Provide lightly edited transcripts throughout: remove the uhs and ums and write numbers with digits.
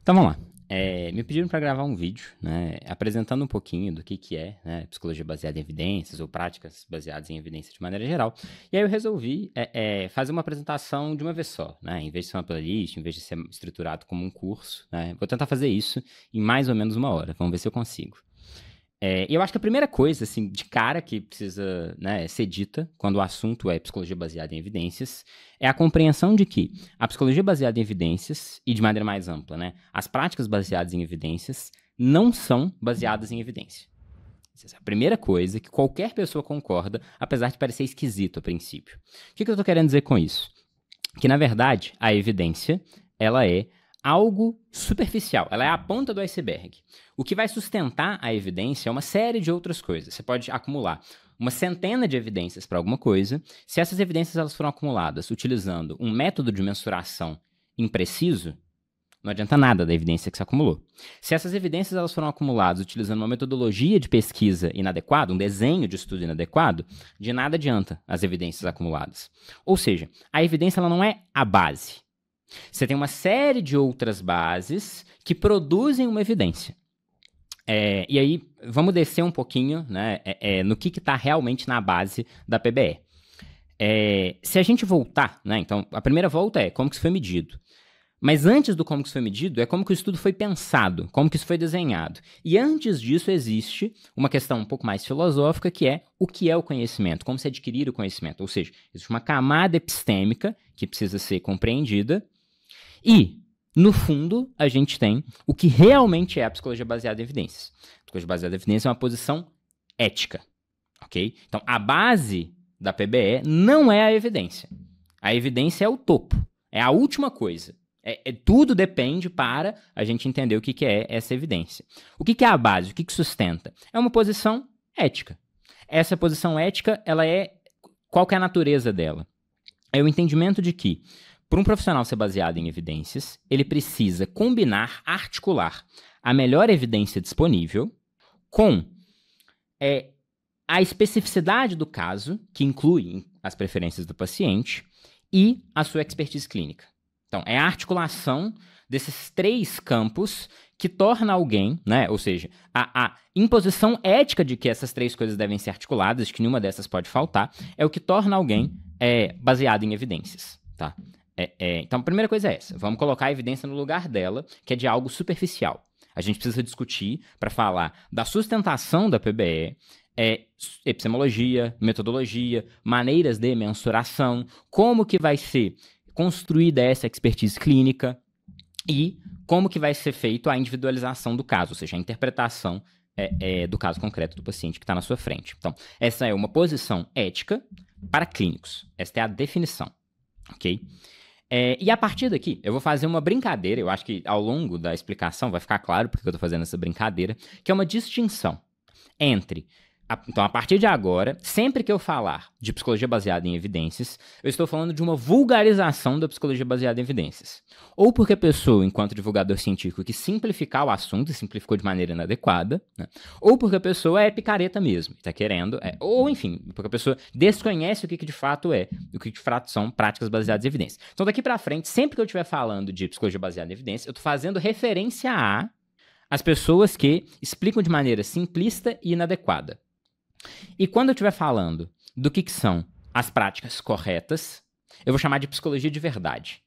Então vamos lá. Me pediram para gravar um vídeo, né, apresentando um pouquinho do que é, né, psicologia baseada em evidências ou práticas baseadas em evidência de maneira geral. E aí eu resolvi fazer uma apresentação de uma vez só, né, em vez de ser uma playlist, em vez de ser estruturado como um curso, né, vou tentar fazer isso em mais ou menos 1 hora. Vamos ver se eu consigo. E eu acho que a primeira coisa, assim, de cara que precisa, né, ser dita quando o assunto é psicologia baseada em evidências é a compreensão de que a psicologia baseada em evidências, e de maneira mais ampla, né, as práticas baseadas em evidências não são baseadas em evidência. Essa é a primeira coisa que qualquer pessoa concorda, apesar de parecer esquisito a princípio. O que eu estou querendo dizer com isso? Que, na verdade, a evidência, ela é algo superficial, ela é a ponta do iceberg. O que vai sustentar a evidência é uma série de outras coisas. Você pode acumular uma centena de evidências para alguma coisa. Se essas evidências elas foram acumuladas utilizando um método de mensuração impreciso, não adianta nada da evidência que se acumulou. Se essas evidências elas foram acumuladas utilizando uma metodologia de pesquisa inadequada, um desenho de estudo inadequado, de nada adianta as evidências acumuladas. Ou seja, a evidência ela não é a base. Você tem uma série de outras bases que produzem uma evidência. E aí, vamos descer um pouquinho, né, no que está realmente na base da PBE. Se a gente voltar, né, então, a primeira volta é como que isso foi medido. Mas antes do como que isso foi medido, é como que o estudo foi pensado, como que isso foi desenhado. E antes disso existe uma questão um pouco mais filosófica, que é o que é o conhecimento, como se adquirir o conhecimento. Ou seja, existe uma camada epistêmica que precisa ser compreendida. E, no fundo, a gente tem o que realmente é a psicologia baseada em evidências. A psicologia baseada em evidências é uma posição ética, ok? Então, a base da PBE não é a evidência. A evidência é o topo, é a última coisa. Tudo depende para a gente entender o que é essa evidência. O que é a base? O que sustenta? É uma posição ética. Essa posição ética, qual que é a natureza dela? É o entendimento de que, para um profissional ser baseado em evidências, ele precisa combinar, articular a melhor evidência disponível com a especificidade do caso, que inclui as preferências do paciente, e a sua expertise clínica. Então, é a articulação desses 3 campos que torna alguém, né, ou seja, a imposição ética de que essas 3 coisas devem ser articuladas, de que nenhuma dessas pode faltar, é o que torna alguém baseado em evidências, tá? Então, a primeira coisa é essa. Vamos colocar a evidência no lugar dela, que é de algo superficial. A gente precisa discutir para falar da sustentação da PBE, epistemologia, metodologia, maneiras de mensuração, como que vai ser construída essa expertise clínica e como que vai ser feito a individualização do caso, ou seja, a interpretação do caso concreto do paciente que está na sua frente. Então, essa é uma posição ética para clínicos. Esta é a definição, ok? E a partir daqui, eu vou fazer uma brincadeira, eu acho que ao longo da explicação vai ficar claro porque eu estou fazendo essa brincadeira, que é uma distinção entre... Então, a partir de agora, sempre que eu falar de psicologia baseada em evidências, eu estou falando de uma vulgarização da psicologia baseada em evidências. Ou porque a pessoa, enquanto divulgador científico, quis simplificar o assunto e simplificou de maneira inadequada, né? Ou porque a pessoa é picareta mesmo, está querendo, ou enfim, porque a pessoa desconhece o que de fato é, o que de fato são práticas baseadas em evidências. Então, daqui para frente, sempre que eu estiver falando de psicologia baseada em evidências, eu estou fazendo referência às pessoas que explicam de maneira simplista e inadequada. E quando eu estiver falando do que são as práticas corretas, eu vou chamar de psicologia de verdade.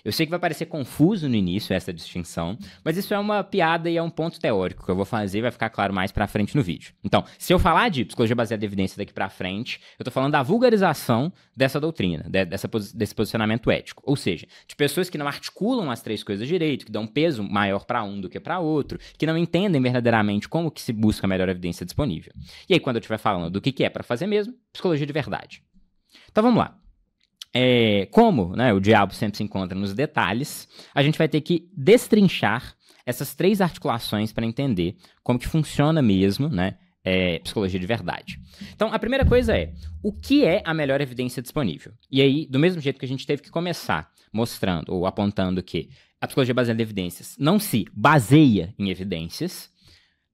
Eu sei que vai parecer confuso no início essa distinção, mas isso é uma piada e é um ponto teórico que eu vou fazer e vai ficar claro mais pra frente no vídeo. Então, se eu falar de psicologia baseada em evidência daqui pra frente, eu tô falando da vulgarização dessa doutrina, desse posicionamento ético. Ou seja, de pessoas que não articulam as 3 coisas direito, que dão um peso maior pra um do que pra outro, que não entendem verdadeiramente como que se busca a melhor evidência disponível. E aí, quando eu estiver falando do que é pra fazer mesmo, psicologia de verdade. Então, vamos lá. Como, né, o diabo sempre se encontra nos detalhes, a gente vai ter que destrinchar essas 3 articulações para entender como que funciona mesmo, né, psicologia de verdade. Então, a primeira coisa é, o que é a melhor evidência disponível? E aí, do mesmo jeito que a gente teve que começar mostrando ou apontando que a psicologia baseada em evidências não se baseia em evidências,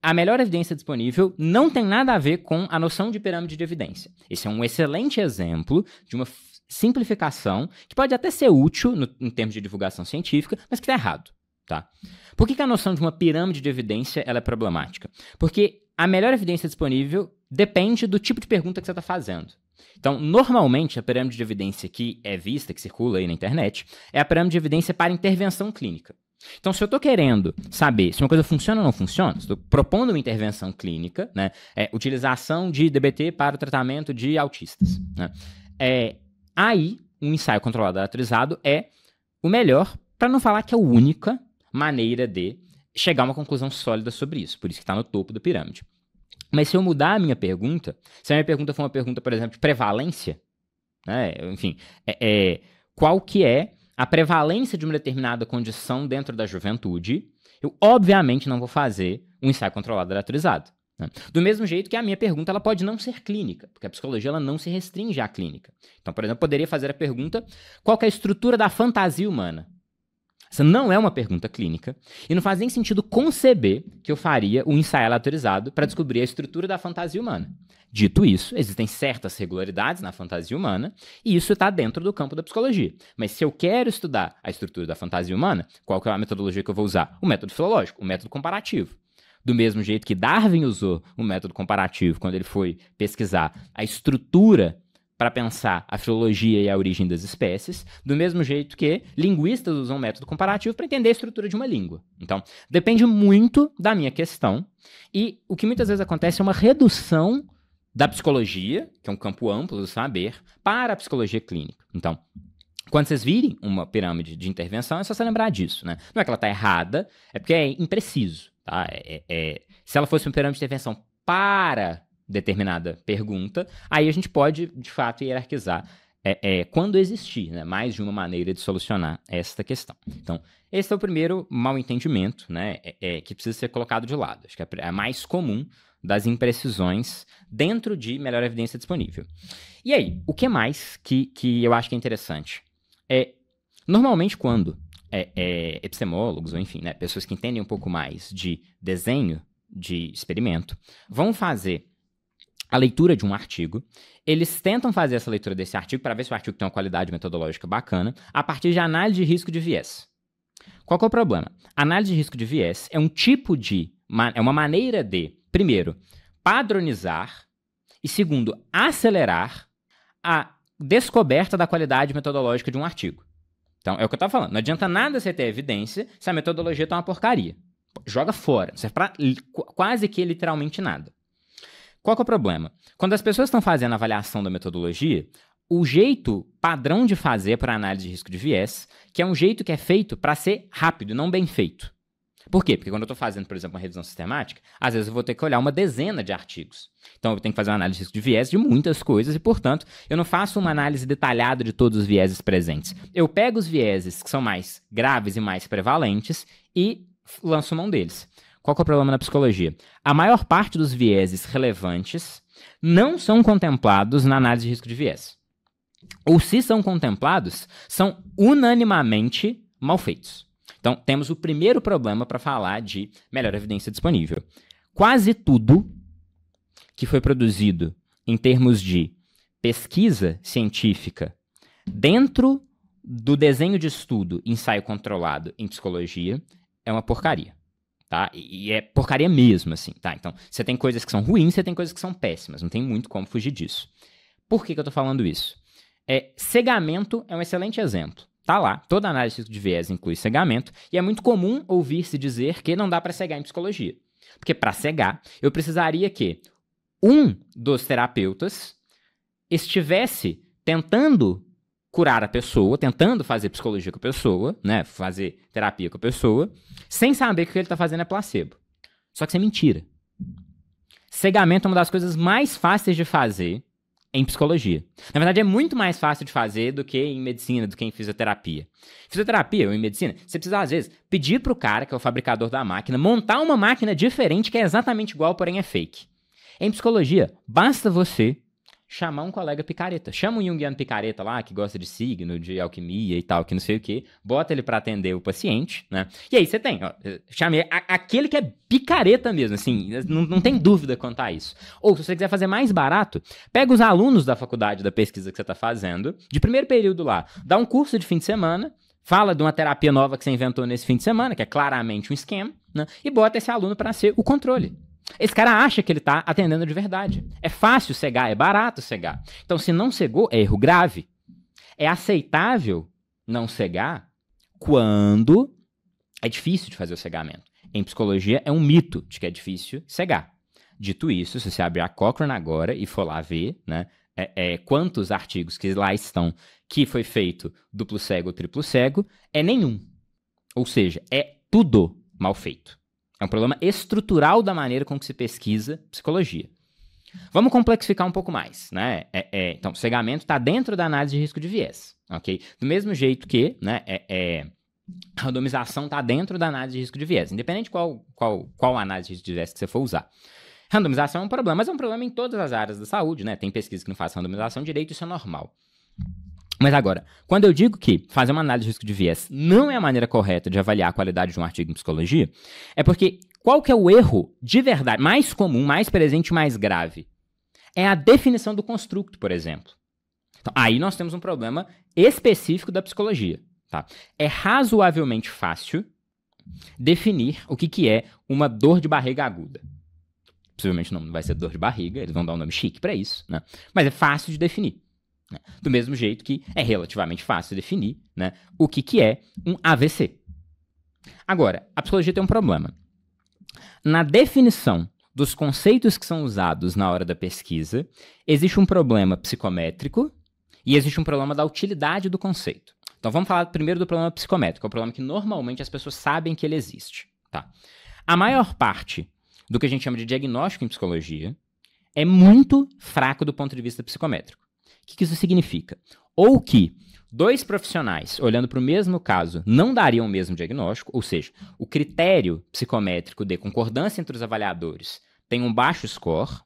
a melhor evidência disponível não tem nada a ver com a noção de pirâmide de evidência. Esse é um excelente exemplo de uma simplificação que pode até ser útil em termos de divulgação científica, mas que está errado. tá? Por que a noção de uma pirâmide de evidência ela é problemática? Porque a melhor evidência disponível depende do tipo de pergunta que você está fazendo. Então, normalmente, a pirâmide de evidência que é vista, que circula aí na internet, é a pirâmide de evidência para intervenção clínica. Então, se eu estou querendo saber se uma coisa funciona ou não funciona, estou propondo uma intervenção clínica, né, utilização de DBT para o tratamento de autistas, né, aí, um ensaio controlado aleatorizado é o melhor, para não falar que é a única maneira de chegar a uma conclusão sólida sobre isso. Por isso que está no topo da pirâmide. Mas se eu mudar a minha pergunta, se a minha pergunta for uma pergunta, por exemplo, de prevalência, né, enfim, qual que é a prevalência de uma determinada condição dentro da juventude, eu obviamente não vou fazer um ensaio controlado aleatorizado. Né? Do mesmo jeito que a minha pergunta ela pode não ser clínica, porque a psicologia ela não se restringe à clínica. Então, por exemplo, eu poderia fazer a pergunta, qual que é a estrutura da fantasia humana? Essa não é uma pergunta clínica e não faz nem sentido conceber que eu faria um ensaio aleatorizado para descobrir a estrutura da fantasia humana. Dito isso, existem certas regularidades na fantasia humana e isso está dentro do campo da psicologia. Mas se eu quero estudar a estrutura da fantasia humana, qual que é a metodologia que eu vou usar? O método filológico, o método comparativo. Do mesmo jeito que Darwin usou o método comparativo quando ele foi pesquisar a estrutura para pensar a filologia e a origem das espécies, do mesmo jeito que linguistas usam o método comparativo para entender a estrutura de uma língua. Então, depende muito da minha questão, e o que muitas vezes acontece é uma redução da psicologia, que é um campo amplo do saber, para a psicologia clínica. Então, quando vocês virem uma pirâmide de intervenção, é só você lembrar disso, né? Não é que ela está errada, é porque é impreciso, tá? Se ela fosse uma pirâmide de intervenção para determinada pergunta, aí a gente pode, de fato, hierarquizar quando existir, né, mais de uma maneira de solucionar esta questão. Então, esse é o primeiro mal-entendimento, né, que precisa ser colocado de lado. Acho que é a mais comum das imprecisões dentro de melhor evidência disponível. E aí, o que mais que eu acho que é interessante? Normalmente, quando epistemólogos, ou enfim, né, pessoas que entendem um pouco mais de desenho de experimento, vão fazer a leitura de um artigo, eles tentam fazer essa leitura desse artigo para ver se o artigo tem uma qualidade metodológica bacana, a partir de análise de risco de viés. Qual que é o problema? Análise de risco de viés é um tipo é uma maneira de, primeiro, padronizar e, segundo, acelerar a descoberta da qualidade metodológica de um artigo. Então, é o que eu estava falando. Não adianta nada você ter evidência se a metodologia tá uma porcaria. Joga fora. Não serve para quase que literalmente nada. Qual que é o problema? Quando as pessoas estão fazendo a avaliação da metodologia, o jeito padrão de fazer para análise de risco de viés, que é um jeito que é feito para ser rápido, não bem feito. Por quê? Porque quando eu estou fazendo, por exemplo, uma revisão sistemática, às vezes eu vou ter que olhar uma dezena de artigos. Então eu tenho que fazer uma análise de risco de viés de muitas coisas e, portanto, eu não faço uma análise detalhada de todos os vieses presentes. Eu pego os vieses que são mais graves e mais prevalentes e lanço mão deles. Qual que é o problema na psicologia? A maior parte dos vieses relevantes não são contemplados na análise de risco de viés. Ou se são contemplados, são unanimamente mal feitos. Então, temos o primeiro problema para falar de melhor evidência disponível. Quase tudo que foi produzido em termos de pesquisa científica dentro do desenho de estudo ensaio controlado em psicologia é uma porcaria. Tá? E é porcaria mesmo, assim, tá? Então, você tem coisas que são ruins, você tem coisas que são péssimas. Não tem muito como fugir disso. Por que eu tô falando isso? Cegamento é um excelente exemplo. Tá lá, toda análise de viés inclui cegamento, e é muito comum ouvir-se dizer que não dá para cegar em psicologia. Porque para cegar, eu precisaria que um dos terapeutas estivesse tentando curar a pessoa, tentando fazer psicologia com a pessoa, né, fazer terapia com a pessoa, sem saber que o que ele está fazendo é placebo. Só que isso é mentira. Cegamento é uma das coisas mais fáceis de fazer em psicologia. Na verdade, é muito mais fácil de fazer do que em medicina, do que em fisioterapia. Fisioterapia ou em medicina, você precisa, às vezes, pedir para o cara, que é o fabricador da máquina, montar uma máquina diferente que é exatamente igual, porém é fake. Em psicologia, basta você chamar um colega picareta. Chama um junguiano picareta lá, que gosta de signo, de alquimia e tal, que não sei o quê. Bota ele para atender o paciente, né? E aí você tem, ó, chamei aquele que é picareta mesmo, assim, não tem dúvida quanto a isso. Ou, se você quiser fazer mais barato, pega os alunos da faculdade da pesquisa que você está fazendo, de primeiro período lá, dá um curso de fim de semana, fala de uma terapia nova que você inventou nesse fim de semana, que é claramente um esquema, né? E bota esse aluno para ser o controle. Esse cara acha que ele está atendendo de verdade. É fácil cegar, é barato cegar. Então, se não cegou, é erro grave. É aceitável não cegar quando é difícil de fazer o cegamento. Em psicologia, é um mito de que é difícil cegar. Dito isso, se você abrir a Cochrane agora e for lá ver, né, quantos artigos que lá estão que foi feito duplo cego ou triplo cego, é nenhum. Ou seja, é tudo mal feito. É um problema estrutural da maneira com que se pesquisa psicologia. Vamos complexificar um pouco mais, né? Então, cegamento está dentro da análise de risco de viés, ok? Do mesmo jeito que, né, randomização está dentro da análise de risco de viés, independente de qual análise de risco de viés que você for usar. Randomização é um problema, mas é um problema em todas as áreas da saúde, né? Tem pesquisa que não faz randomização direito, isso é normal. Mas agora, quando eu digo que fazer uma análise de risco de viés não é a maneira correta de avaliar a qualidade de um artigo em psicologia, é porque qual que é o erro de verdade, mais comum, mais presente e mais grave? É a definição do construto, por exemplo. Então, aí nós temos um problema específico da psicologia. Tá? É razoavelmente fácil definir o que é uma dor de barriga aguda. Possivelmente não vai ser dor de barriga, eles vão dar um nome chique para isso, né? Mas é fácil de definir. Né? Do mesmo jeito que é relativamente fácil definir, né, o que é um AVC. Agora, a psicologia tem um problema. Na definição dos conceitos que são usados na hora da pesquisa, existe um problema psicométrico e existe um problema da utilidade do conceito. Então vamos falar primeiro do problema psicométrico, que é o problema que normalmente as pessoas sabem que ele existe. Tá? A maior parte do que a gente chama de diagnóstico em psicologia é muito fraco do ponto de vista psicométrico. O que isso significa? Ou que dois profissionais, olhando para o mesmo caso, não dariam o mesmo diagnóstico, ou seja, o critério psicométrico de concordância entre os avaliadores tem um baixo score,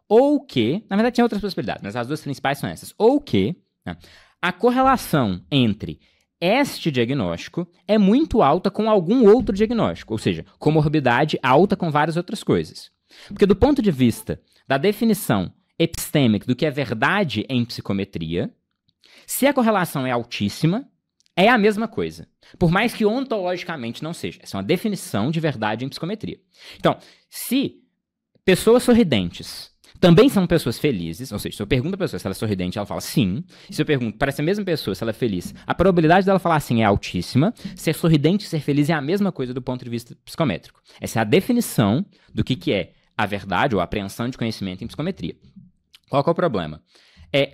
ou que, na verdade tem outras possibilidades, mas as duas principais são essas, ou que, né, a correlação entre este diagnóstico é muito alta com algum outro diagnóstico, ou seja, comorbidade alta com várias outras coisas. Porque do ponto de vista da definição epistêmica do que é verdade em psicometria, se a correlação é altíssima, é a mesma coisa. Por mais que ontologicamente não seja. Essa é uma definição de verdade em psicometria. Então, se pessoas sorridentes também são pessoas felizes, ou seja, se eu pergunto a pessoa se ela é sorridente, ela fala sim. Se eu pergunto para essa mesma pessoa se ela é feliz, a probabilidade dela falar sim é altíssima. Ser sorridente e ser feliz é a mesma coisa do ponto de vista psicométrico. Essa é a definição do que é a verdade ou a apreensão de conhecimento em psicometria. Qual que é o problema?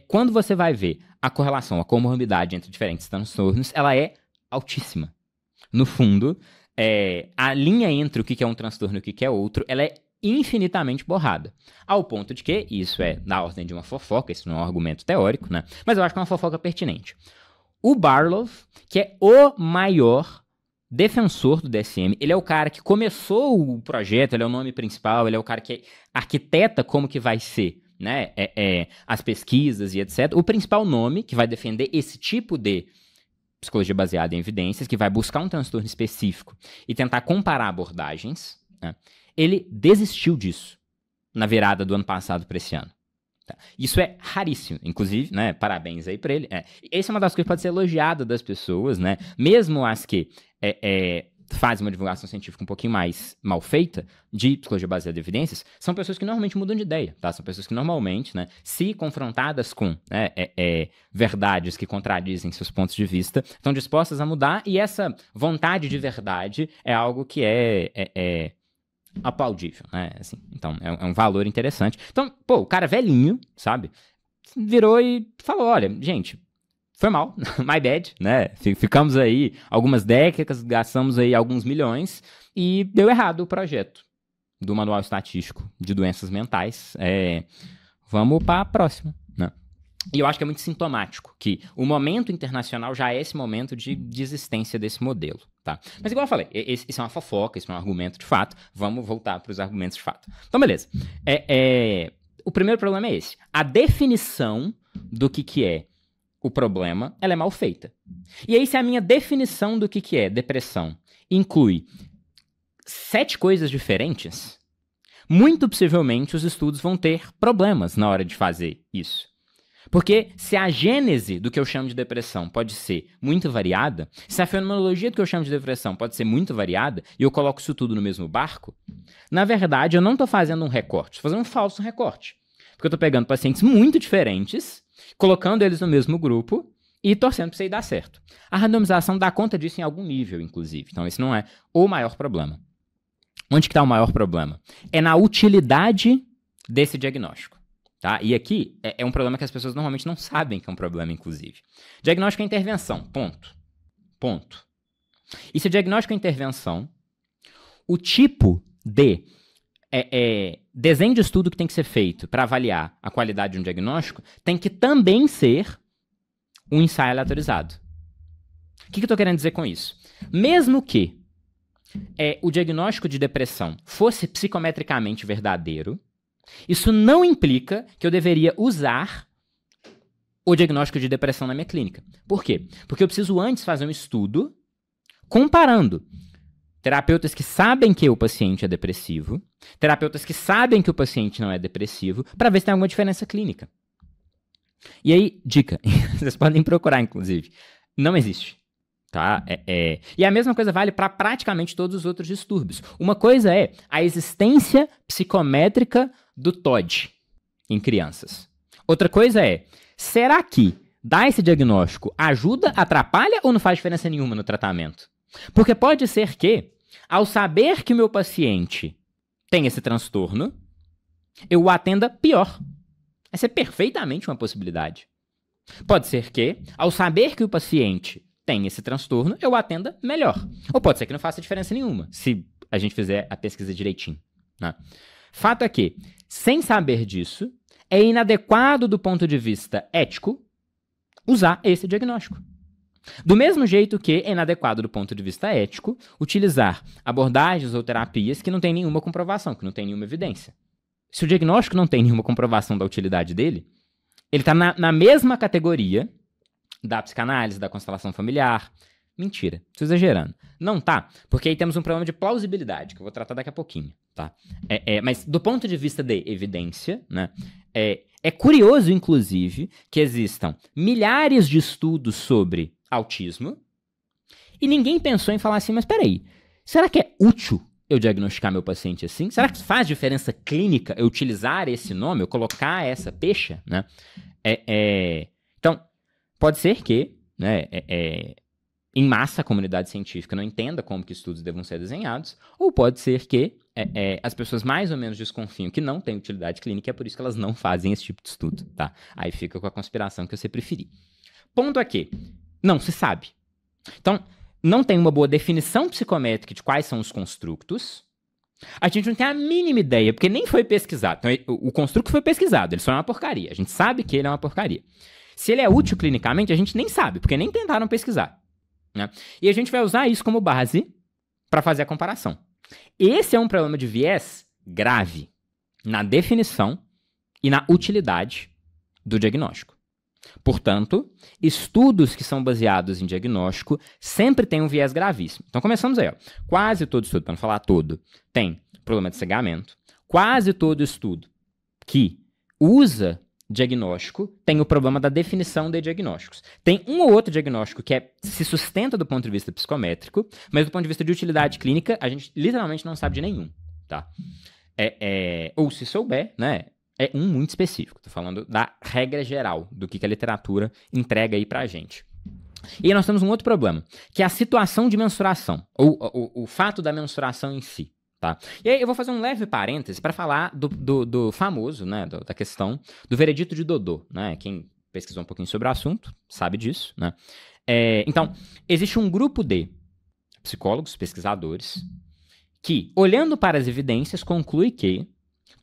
Quando você vai ver a correlação, a comorbidade entre diferentes transtornos, ela é altíssima. No fundo, a linha entre o que é um transtorno e o que é outro, ela é infinitamente borrada. Ao ponto de que, isso é na ordem de uma fofoca, isso não é um argumento teórico, né? Mas eu acho que é uma fofoca pertinente. O Barlow, que é o maior defensor do DSM, ele é o cara que começou o projeto, ele é o nome principal, ele é o cara que arquiteta como que vai ser, né, as pesquisas e etc. O principal nome que vai defender esse tipo de psicologia baseada em evidências, que vai buscar um transtorno específico e tentar comparar abordagens, né, ele desistiu disso na virada do ano passado para esse ano. Tá? Isso é raríssimo, inclusive, né, parabéns aí para ele. Essa é uma das coisas que pode ser elogiada das pessoas, né, mesmo as que fazem uma divulgação científica um pouquinho mais mal feita, de psicologia baseada em evidências, são pessoas que normalmente mudam de ideia, tá? São pessoas que normalmente, né, se confrontadas com verdades que contradizem seus pontos de vista, estão dispostas a mudar, e essa vontade de verdade é algo que é aplaudível, né? Assim, então, é um valor interessante. Então, pô, o cara velhinho, sabe? Virou e falou, olha, gente, foi mal, my bad, né? Ficamos aí algumas décadas, gastamos aí alguns milhões e deu errado o projeto do Manual Estatístico de Doenças Mentais. Vamos para a próxima, né? E eu acho que é muito sintomático que o momento internacional já é esse momento de desistência desse modelo, tá? Mas igual eu falei, isso é uma fofoca, isso é um argumento de fato. Vamos voltar para os argumentos de fato. Então, beleza. O primeiro problema é esse. A definição do que é o problema, ela é mal feita. E aí, se a minha definição do que é depressão inclui 7 coisas diferentes, muito possivelmente os estudos vão ter problemas na hora de fazer isso. Porque se a gênese do que eu chamo de depressão pode ser muito variada, se a fenomenologia do que eu chamo de depressão pode ser muito variada, e eu coloco isso tudo no mesmo barco, na verdade eu não estou fazendo um recorte, estou fazendo um falso recorte. Porque eu estou pegando pacientes muito diferentes, colocando eles no mesmo grupo e torcendo para isso aí dar certo. A randomização dá conta disso em algum nível, inclusive. Então esse não é o maior problema. Onde que está o maior problema? É na utilidade desse diagnóstico. Tá? E aqui é um problema que as pessoas normalmente não sabem que é um problema, inclusive. Diagnóstico é intervenção, ponto. Ponto. E se o diagnóstico é intervenção, o tipo de desenho de estudo que tem que ser feito para avaliar a qualidade de um diagnóstico tem que também ser um ensaio aleatorizado. O que eu estou querendo dizer com isso? Mesmo que o diagnóstico de depressão fosse psicometricamente verdadeiro, isso não implica que eu deveria usar o diagnóstico de depressão na minha clínica. Por quê? Porque eu preciso antes fazer um estudo comparando terapeutas que sabem que o paciente é depressivo, terapeutas que sabem que o paciente não é depressivo, para ver se tem alguma diferença clínica. E aí, dica, vocês podem procurar, inclusive, não existe. Tá? E a mesma coisa vale para praticamente todos os outros distúrbios. Uma coisa é a existência psicométrica do TOD em crianças. Outra coisa é, será que dar esse diagnóstico ajuda, atrapalha ou não faz diferença nenhuma no tratamento? Porque pode ser que, ao saber que o meu paciente tem esse transtorno, eu o atenda pior. Essa é perfeitamente uma possibilidade. Pode ser que, ao saber que o paciente tem esse transtorno, eu o atenda melhor. Ou pode ser que não faça diferença nenhuma, se a gente fizer a pesquisa direitinho. Né? Fato é que, sem saber disso, é inadequado do ponto de vista ético usar esse diagnóstico. Do mesmo jeito que é inadequado do ponto de vista ético utilizar abordagens ou terapias que não têm nenhuma comprovação, que não têm nenhuma evidência. Se o diagnóstico não tem nenhuma comprovação da utilidade dele, ele está na mesma categoria da psicanálise, da constelação familiar. Mentira, estou exagerando. Não tá, porque aí temos um problema de plausibilidade, que eu vou tratar daqui a pouquinho, tá? Mas do ponto de vista de evidência, né, é curioso, inclusive, que existam milhares de estudos sobre autismo e ninguém pensou em falar assim, mas peraí, será que é útil eu diagnosticar meu paciente assim? Será que faz diferença clínica eu utilizar esse nome, eu colocar essa pecha, né? Então, pode ser que, né, em massa a comunidade científica não entenda como que estudos devam ser desenhados, ou pode ser que as pessoas mais ou menos desconfiam que não tem utilidade clínica e é por isso que elas não fazem esse tipo de estudo, tá? Aí fica com a conspiração que você preferir. Ponto é que não se sabe. Então, não tem uma boa definição psicométrica de quais são os construtos. A gente não tem a mínima ideia, porque nem foi pesquisado. Então, o construto foi pesquisado, ele só é uma porcaria. A gente sabe que ele é uma porcaria. Se ele é útil clinicamente, a gente nem sabe, porque nem tentaram pesquisar. Né? E a gente vai usar isso como base para fazer a comparação. Esse é um problema de viés grave na definição e na utilidade do diagnóstico. Portanto, estudos que são baseados em diagnóstico sempre têm um viés gravíssimo. Então, começamos aí. Ó. Quase todo estudo, para não falar todo, tem problema de cegamento. Quase todo estudo que usa diagnóstico tem o problema da definição de diagnósticos. Tem um ou outro diagnóstico que se sustenta do ponto de vista psicométrico, mas do ponto de vista de utilidade clínica, a gente literalmente não sabe de nenhum. Tá? Ou se souber, né? É um muito específico. Estou falando da regra geral, do que a literatura entrega aí pra gente. E aí nós temos um outro problema, que é a situação de mensuração, ou o fato da mensuração em si. Tá? E aí eu vou fazer um leve parêntese para falar do famoso, né, da questão do veredito de Dodô. Né? Quem pesquisou um pouquinho sobre o assunto sabe disso. Né? Então, existe um grupo de psicólogos, pesquisadores, que, olhando para as evidências, conclui que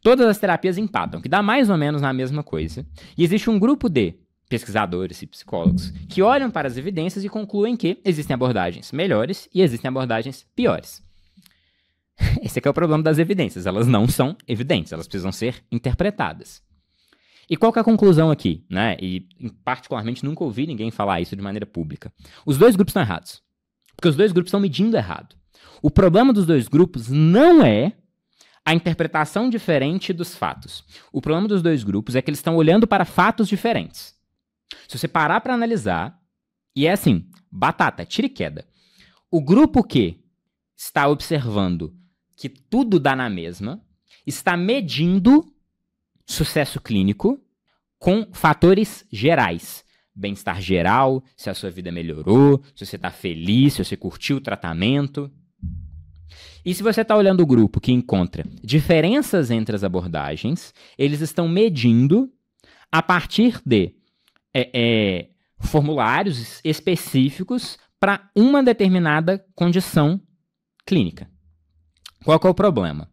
todas as terapias empatam, que dá mais ou menos na mesma coisa. E existe um grupo de pesquisadores e psicólogos que olham para as evidências e concluem que existem abordagens melhores e existem abordagens piores. Esse aqui é o problema das evidências. Elas não são evidentes, elas precisam ser interpretadas. E qual que é a conclusão aqui? Né? E, particularmente, nunca ouvi ninguém falar isso de maneira pública. Os dois grupos estão errados. Porque os dois grupos estão medindo errado. O problema dos dois grupos não é a interpretação diferente dos fatos. O problema dos dois grupos é que eles estão olhando para fatos diferentes. Se você parar para analisar, e é assim, batata, tira e queda. O grupo que está observando que tudo dá na mesma, está medindo sucesso clínico com fatores gerais. Bem-estar geral, se a sua vida melhorou, se você está feliz, se você curtiu o tratamento. E se você está olhando o grupo que encontra diferenças entre as abordagens, eles estão medindo a partir de formulários específicos para uma determinada condição clínica. Qual que é o problema?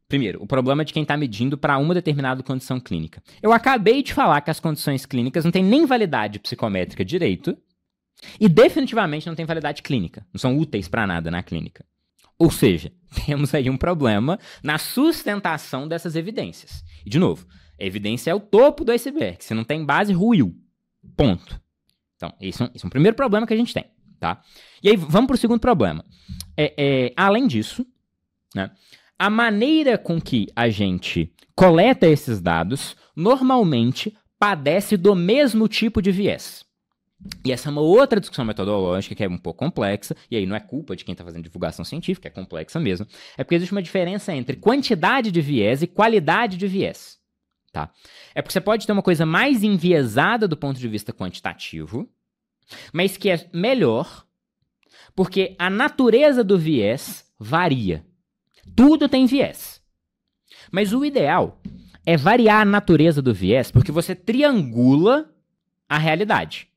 Primeiro, o problema é de quem está medindo para uma determinada condição clínica. Eu acabei de falar que as condições clínicas não têm nem validade psicométrica direito e definitivamente não têm validade clínica. Não são úteis para nada na clínica. Ou seja, temos aí um problema na sustentação dessas evidências. E, de novo, a evidência é o topo do iceberg. Se não tem base, ruiu. Ponto. Então, esse é um primeiro problema que a gente tem. Tá? E aí, vamos para o segundo problema. Além disso, né, a maneira com que a gente coleta esses dados normalmente padece do mesmo tipo de viés. E essa é uma outra discussão metodológica que é um pouco complexa, e aí não é culpa de quem está fazendo divulgação científica, é complexa mesmo. É porque existe uma diferença entre quantidade de viés e qualidade de viés. Tá? É porque você pode ter uma coisa mais enviesada do ponto de vista quantitativo, mas que é melhor porque a natureza do viés varia. Tudo tem viés. Mas o ideal é variar a natureza do viés porque você triangula a realidade.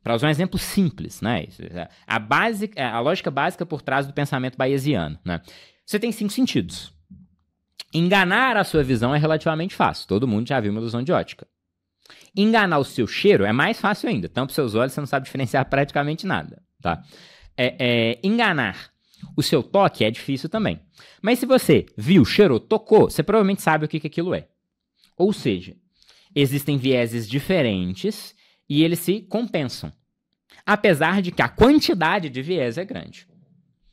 Para usar um exemplo simples, né? A lógica básica por trás do pensamento bayesiano. Né? Você tem 5 sentidos. Enganar a sua visão é relativamente fácil. Todo mundo já viu uma ilusão de ótica. Enganar o seu cheiro é mais fácil ainda. Tampa os seus olhos, você não sabe diferenciar praticamente nada. Tá? Enganar o seu toque é difícil também. Mas se você viu, cheirou, tocou, você provavelmente sabe o que aquilo é. Ou seja, existem vieses diferentes e eles se compensam. Apesar de que a quantidade de viés é grande.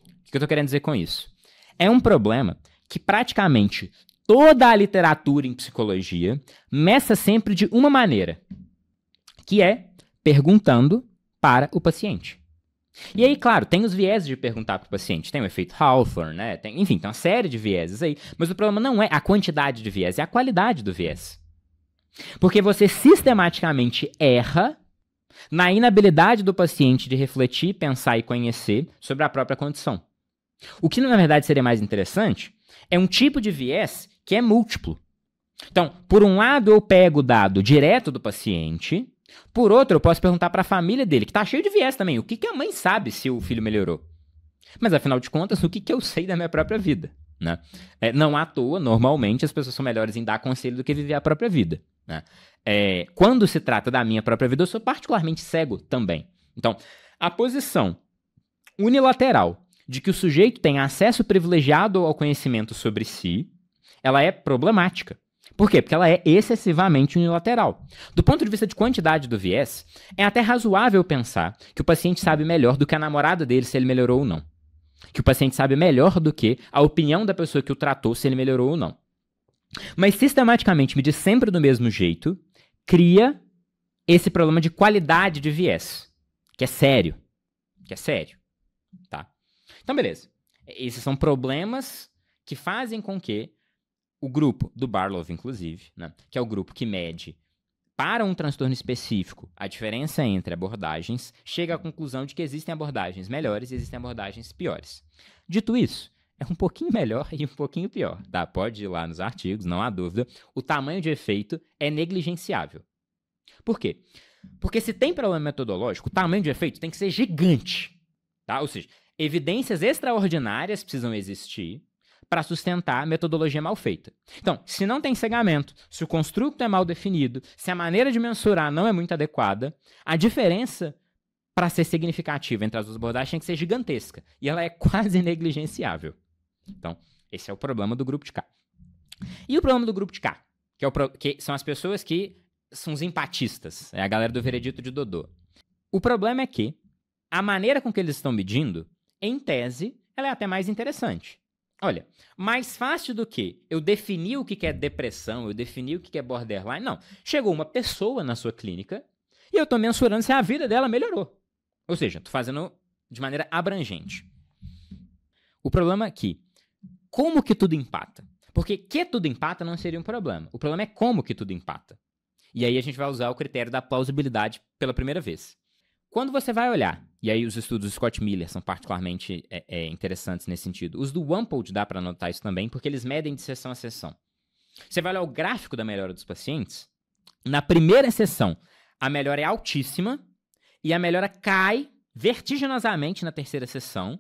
O que eu estou querendo dizer com isso? É um problema que praticamente toda a literatura em psicologia meça sempre de uma maneira, que é perguntando para o paciente. E aí, claro, tem os vieses de perguntar para o paciente. Tem o efeito Hawthorne, né? Enfim, tem uma série de vieses aí. Mas o problema não é a quantidade de viés, é a qualidade do viés. Porque você sistematicamente erra na inabilidade do paciente de refletir, pensar e conhecer sobre a própria condição. O que, na verdade, seria mais interessante é um tipo de viés que é múltiplo. Então, por um lado, eu pego o dado direto do paciente. Por outro, eu posso perguntar para a família dele, que está cheio de viés também. O que a mãe sabe se o filho melhorou? Mas, afinal de contas, o que eu sei da minha própria vida? Né? Não à toa, normalmente, as pessoas são melhores em dar conselho do que viver a própria vida. Né? Quando se trata da minha própria vida, eu sou particularmente cego também. Então, a posição unilateral de que o sujeito tem acesso privilegiado ao conhecimento sobre si, ela é problemática. Por quê? Porque ela é excessivamente unilateral. Do ponto de vista de quantidade do viés, é até razoável pensar que o paciente sabe melhor do que a namorada dele se ele melhorou ou não. Que o paciente sabe melhor do que a opinião da pessoa que o tratou se ele melhorou ou não. Mas sistematicamente medir sempre do mesmo jeito cria esse problema de qualidade de viés, que é sério. Tá? Então, beleza. Esses são problemas que fazem com que o grupo do Barlow, inclusive, né, que é o grupo que mede para um transtorno específico a diferença entre abordagens, chega à conclusão de que existem abordagens melhores e existem abordagens piores. Dito isso, é um pouquinho melhor e um pouquinho pior. Tá? Pode ir lá nos artigos, não há dúvida. O tamanho de efeito é negligenciável. Por quê? Porque se tem problema metodológico, o tamanho de efeito tem que ser gigante. Tá? Ou seja, evidências extraordinárias precisam existir para sustentar a metodologia mal feita. Então, se não tem cegamento, se o construto é mal definido, se a maneira de mensurar não é muito adequada, a diferença para ser significativa entre as duas abordagens tem que ser gigantesca. E ela é quase negligenciável. Então, esse é o problema do grupo de K. E o problema do grupo de K? Que são as pessoas que são os empatistas. É a galera do veredito de Dodô. O problema é que a maneira com que eles estão medindo, em tese, ela é até mais interessante. Olha, mais fácil do que eu definir o que é depressão, eu definir o que é borderline, não. Chegou uma pessoa na sua clínica e eu estou mensurando se a vida dela melhorou. Ou seja, estou fazendo de maneira abrangente. O problema é que, como que tudo empata? Porque que tudo empata não seria um problema. O problema é como que tudo empata. E aí a gente vai usar o critério da plausibilidade pela primeira vez. Quando você vai olhar, e aí os estudos do Scott Miller são particularmente interessantes nesse sentido. Os do Wampold dá para anotar isso também, porque eles medem de sessão a sessão. Você vai olhar o gráfico da melhora dos pacientes, na primeira sessão a melhora é altíssima e a melhora cai vertiginosamente na terceira sessão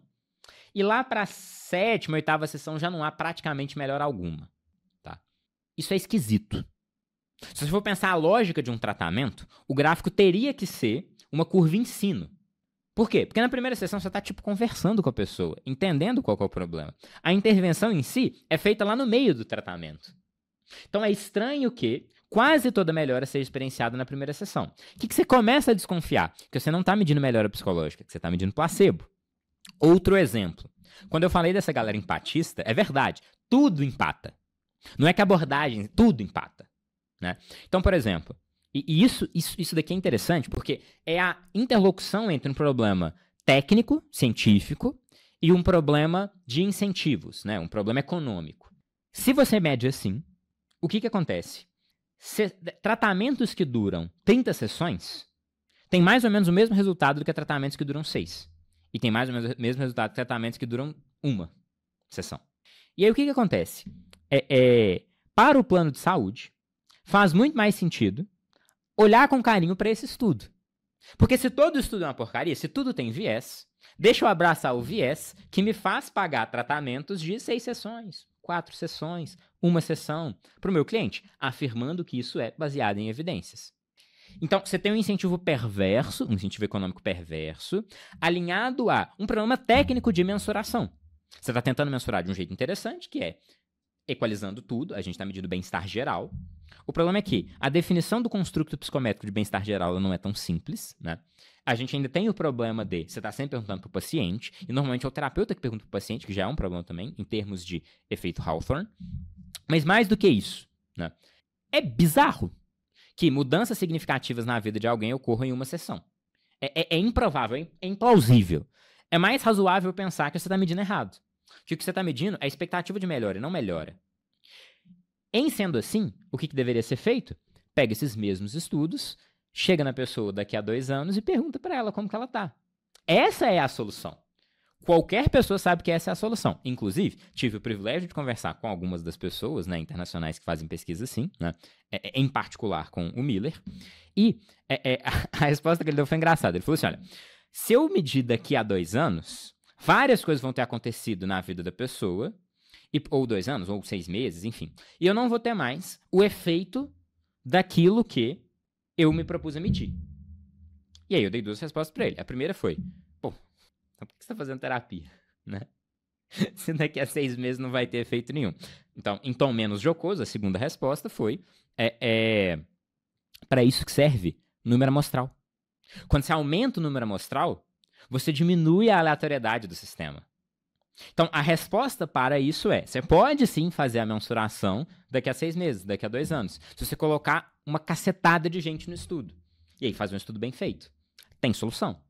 e lá para a sétima, oitava sessão já não há praticamente melhora alguma. Tá? Isso é esquisito. Se você for pensar a lógica de um tratamento, o gráfico teria que ser uma curva em sino. Por quê? Porque na primeira sessão você está conversando com a pessoa, entendendo qual é o problema. A intervenção em si é feita lá no meio do tratamento. Então é estranho que quase toda melhora seja experienciada na primeira sessão. O que você começa a desconfiar? Que você não está medindo melhora psicológica, que você está medindo placebo. Outro exemplo. Quando eu falei dessa galera empatista, é verdade, tudo empata. Não é que a abordagem, tudo empata. Né? Então, por exemplo, e isso daqui é interessante porque é a interlocução entre um problema técnico, científico, e um problema de incentivos, né? Um problema econômico. Se você mede assim, o que acontece? Tratamentos que duram 30 sessões têm mais ou menos o mesmo resultado do que tratamentos que duram 6. E tem mais ou menos o mesmo resultado que tratamentos que duram uma sessão. E aí o que acontece? Para o plano de saúde, faz muito mais sentido olhar com carinho para esse estudo. Porque se todo estudo é uma porcaria, se tudo tem viés, deixa eu abraçar o viés que me faz pagar tratamentos de 6 sessões, 4 sessões, 1 sessão para o meu cliente, afirmando que isso é baseado em evidências. Então, você tem um incentivo perverso, um incentivo econômico perverso, alinhado a um problema técnico de mensuração. Você está tentando mensurar de um jeito interessante, que é equalizando tudo, a gente está medindo bem-estar geral. O problema é que a definição do construto psicométrico de bem-estar geral não é tão simples, né? A gente ainda tem o problema de você está sempre perguntando para o paciente, e normalmente é o terapeuta que pergunta para o paciente, que já é um problema também, em termos de efeito Hawthorne. Mas mais do que isso, né? É bizarro que mudanças significativas na vida de alguém ocorram em uma sessão. É improvável, é implausível. É mais razoável pensar que você está medindo errado. Que o que você está medindo é a expectativa de melhora e não melhora. Em sendo assim, o que deveria ser feito? Pega esses mesmos estudos, chega na pessoa daqui a 2 anos e pergunta para ela como que ela está. Essa é a solução. Qualquer pessoa sabe que essa é a solução. Inclusive, tive o privilégio de conversar com algumas das pessoas, né, internacionais que fazem pesquisa assim, né, em particular com o Miller, e a resposta que ele deu foi engraçada. Ele falou assim, olha, se eu medir daqui a 2 anos, várias coisas vão ter acontecido na vida da pessoa, ou 2 anos, ou 6 meses, enfim, e eu não vou ter mais o efeito daquilo que eu me propus a medir. E aí eu dei 2 respostas para ele. A primeira foi, então por que você está fazendo terapia? Né? Se daqui a 6 meses não vai ter efeito nenhum. Então, em tom menos jocoso, a segunda resposta foi para isso que serve número amostral. Quando você aumenta o número amostral, você diminui a aleatoriedade do sistema. Então, a resposta para isso você pode sim fazer a mensuração daqui a 6 meses, daqui a 2 anos, se você colocar uma cacetada de gente no estudo. E aí faz um estudo bem feito. Tem solução.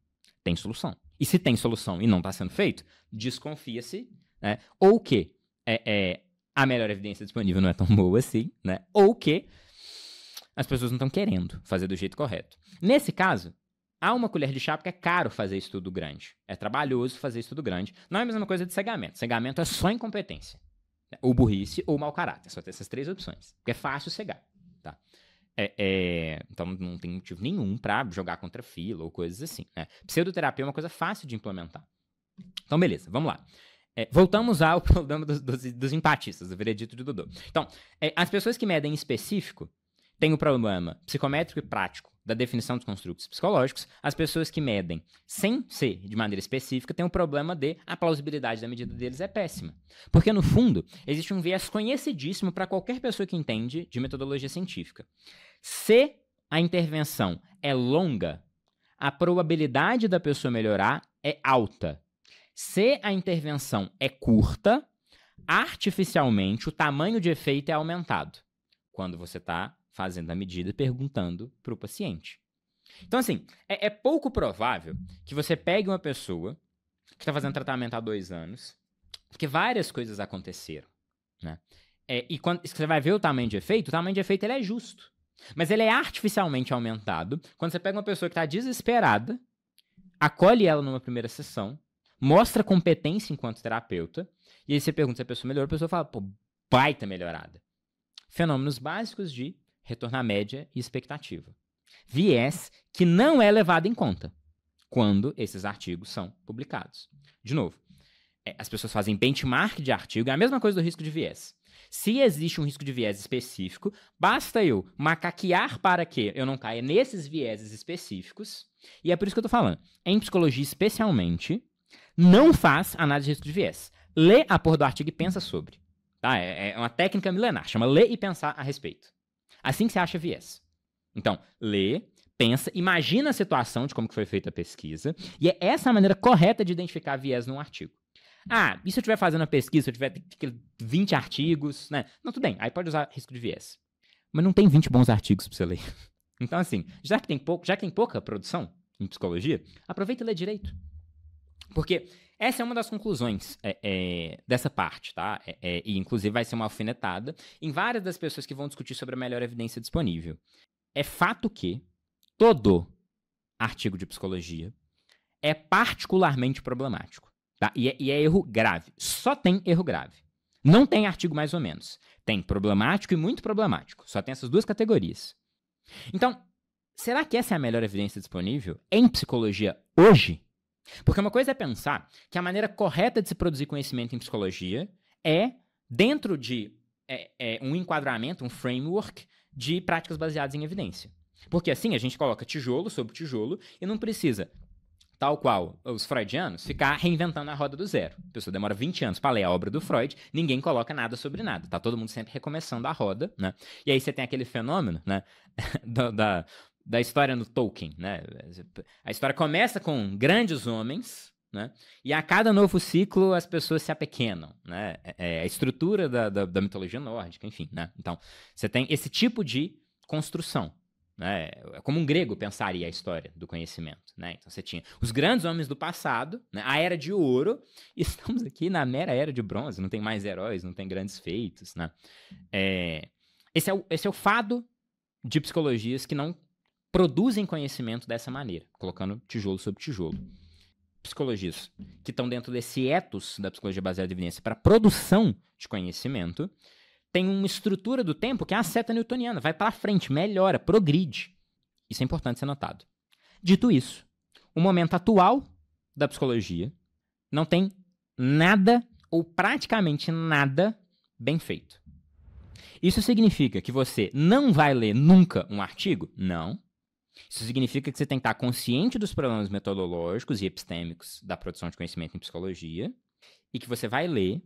Tem solução. E se tem solução e não está sendo feito, desconfia-se, né? Ou que a melhor evidência disponível não é tão boa assim, né? Ou que as pessoas não estão querendo fazer do jeito correto. Nesse caso, há uma colher de chá porque é caro fazer estudo grande. É trabalhoso fazer estudo grande. Não é a mesma coisa de cegamento. Cegamento é só incompetência. Ou burrice ou mau caráter. Só tem essas 3 opções. Porque é fácil cegar. Tá? Então não tem motivo nenhum para jogar contra fila ou coisas assim. Né? Pseudoterapia é uma coisa fácil de implementar. Então, beleza, vamos lá. Voltamos ao problema dos empatistas, do veredito de Dodô. Então, as pessoas que medem em específico têm o problema psicométrico e prático da definição dos construtos psicológicos. As pessoas que medem sem ser de maneira específica têm o problema de a plausibilidade da medida deles é péssima. Porque, no fundo, existe um viés conhecidíssimo para qualquer pessoa que entende de metodologia científica. Se a intervenção é longa, a probabilidade da pessoa melhorar é alta. Se a intervenção é curta, artificialmente o tamanho de efeito é aumentado quando você está fazendo a medida e perguntando para o paciente. Então, assim, é pouco provável que você pegue uma pessoa que está fazendo tratamento há 2 anos, porque várias coisas aconteceram, né? E quando você vai ver o tamanho de efeito ele é justo. Mas ele é artificialmente aumentado quando você pega uma pessoa que está desesperada, acolhe ela numa primeira sessão, mostra competência enquanto terapeuta, e aí você pergunta se a pessoa melhorou, a pessoa fala, pô, baita melhorada. Fenômenos básicos de retorno à média e expectativa. Viés que não é levado em conta quando esses artigos são publicados. De novo, as pessoas fazem benchmark de artigo, é a mesma coisa do risco de viés. Se existe um risco de viés específico, basta eu macaquear para que eu não caia nesses vieses específicos, e é por isso que eu tô falando. Em psicologia, especialmente, não faz análise de risco de viés. Lê a porra do artigo e pensa sobre. Tá? É uma técnica milenar, chama ler e pensar a respeito. Assim que você acha viés. Então, lê, pensa, imagina a situação de como que foi feita a pesquisa, e é essa a maneira correta de identificar viés num artigo. E se eu estiver fazendo a pesquisa, se eu tiver 20 artigos, né? Não, tudo bem, aí pode usar risco de viés. Mas não tem 20 bons artigos pra você ler. Então, assim, já que tem pouca produção em psicologia, aproveita e lê direito. Porque essa é uma das conclusões dessa parte, tá? E, inclusive, vai ser uma alfinetada em várias das pessoas que vão discutir sobre a melhor evidência disponível. É fato que todo artigo de psicologia é particularmente problemático. Tá? E é erro grave. Só tem erro grave. Não tem artigo mais ou menos. Tem problemático e muito problemático. Só tem essas 2 categorias. Então, será que essa é a melhor evidência disponível em psicologia hoje? Porque uma coisa é pensar que a maneira correta de se produzir conhecimento em psicologia é dentro de um enquadramento, um framework de práticas baseadas em evidência. Porque assim a gente coloca tijolo sobre tijolo e não precisa, tal qual os freudianos, ficar reinventando a roda do zero. A pessoa demora 20 anos para ler a obra do Freud, ninguém coloca nada sobre nada. Tá todo mundo sempre recomeçando a roda, né? E aí você tem aquele fenômeno, né, da história no Tolkien, né? A história começa com grandes homens, né? E a cada novo ciclo as pessoas se apequenam, né? A estrutura da mitologia nórdica, enfim, né? Então, você tem esse tipo de construção. Né? É como um grego pensaria a história do conhecimento. Né? Então você tinha os grandes homens do passado, né? A Era de Ouro, e estamos aqui na mera Era de Bronze, não tem mais heróis, não tem grandes feitos. Né? Esse é o fado de psicologias que não produzem conhecimento dessa maneira, colocando tijolo sobre tijolo. Psicologias que estão dentro desse ethos da psicologia baseada em evidência para produção de conhecimento tem uma estrutura do tempo que é a seta newtoniana, vai para frente, melhora, progride. Isso é importante ser notado. Dito isso, o momento atual da psicologia não tem nada ou praticamente nada bem feito. Isso significa que você não vai ler nunca um artigo? Não. Isso significa que você tem que estar consciente dos problemas metodológicos e epistêmicos da produção de conhecimento em psicologia e que você vai ler,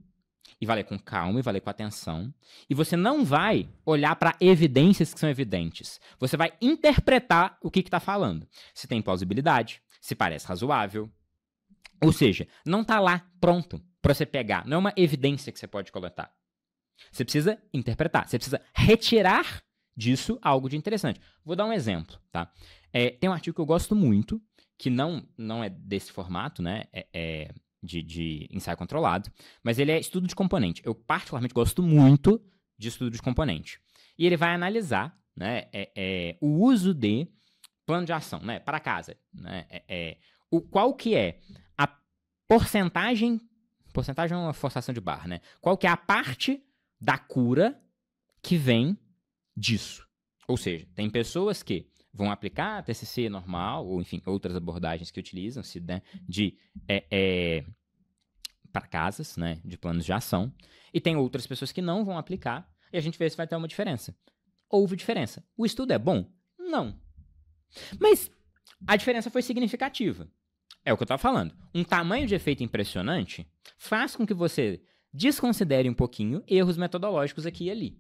e vai ler com calma, e vai ler com atenção. E você não vai olhar para evidências que são evidentes. Você vai interpretar o que está falando. Se tem plausibilidade, se parece razoável. Ou seja, não está lá pronto para você pegar. Não é uma evidência que você pode coletar. Você precisa interpretar. Você precisa retirar disso algo de interessante. Vou dar um exemplo. Tá? Tem um artigo que eu gosto muito, que não é desse formato, né? De ensaio controlado, mas ele é estudo de componente. Eu particularmente gosto muito de estudo de componente. E ele vai analisar, né, o uso de plano de ação, né, para casa. Né, qual que é a porcentagem é uma forçação de barra, né? Qual que é a parte da cura que vem disso? Ou seja, tem pessoas que vão aplicar a TCC normal, ou enfim, outras abordagens que utilizam-se, né, para casas, né, de planos de ação, e tem outras pessoas que não vão aplicar, e a gente vê se vai ter uma diferença. Houve diferença. O estudo é bom? Não. Mas a diferença foi significativa. É o que eu estava falando. Um tamanho de efeito impressionante faz com que você desconsidere um pouquinho erros metodológicos aqui e ali.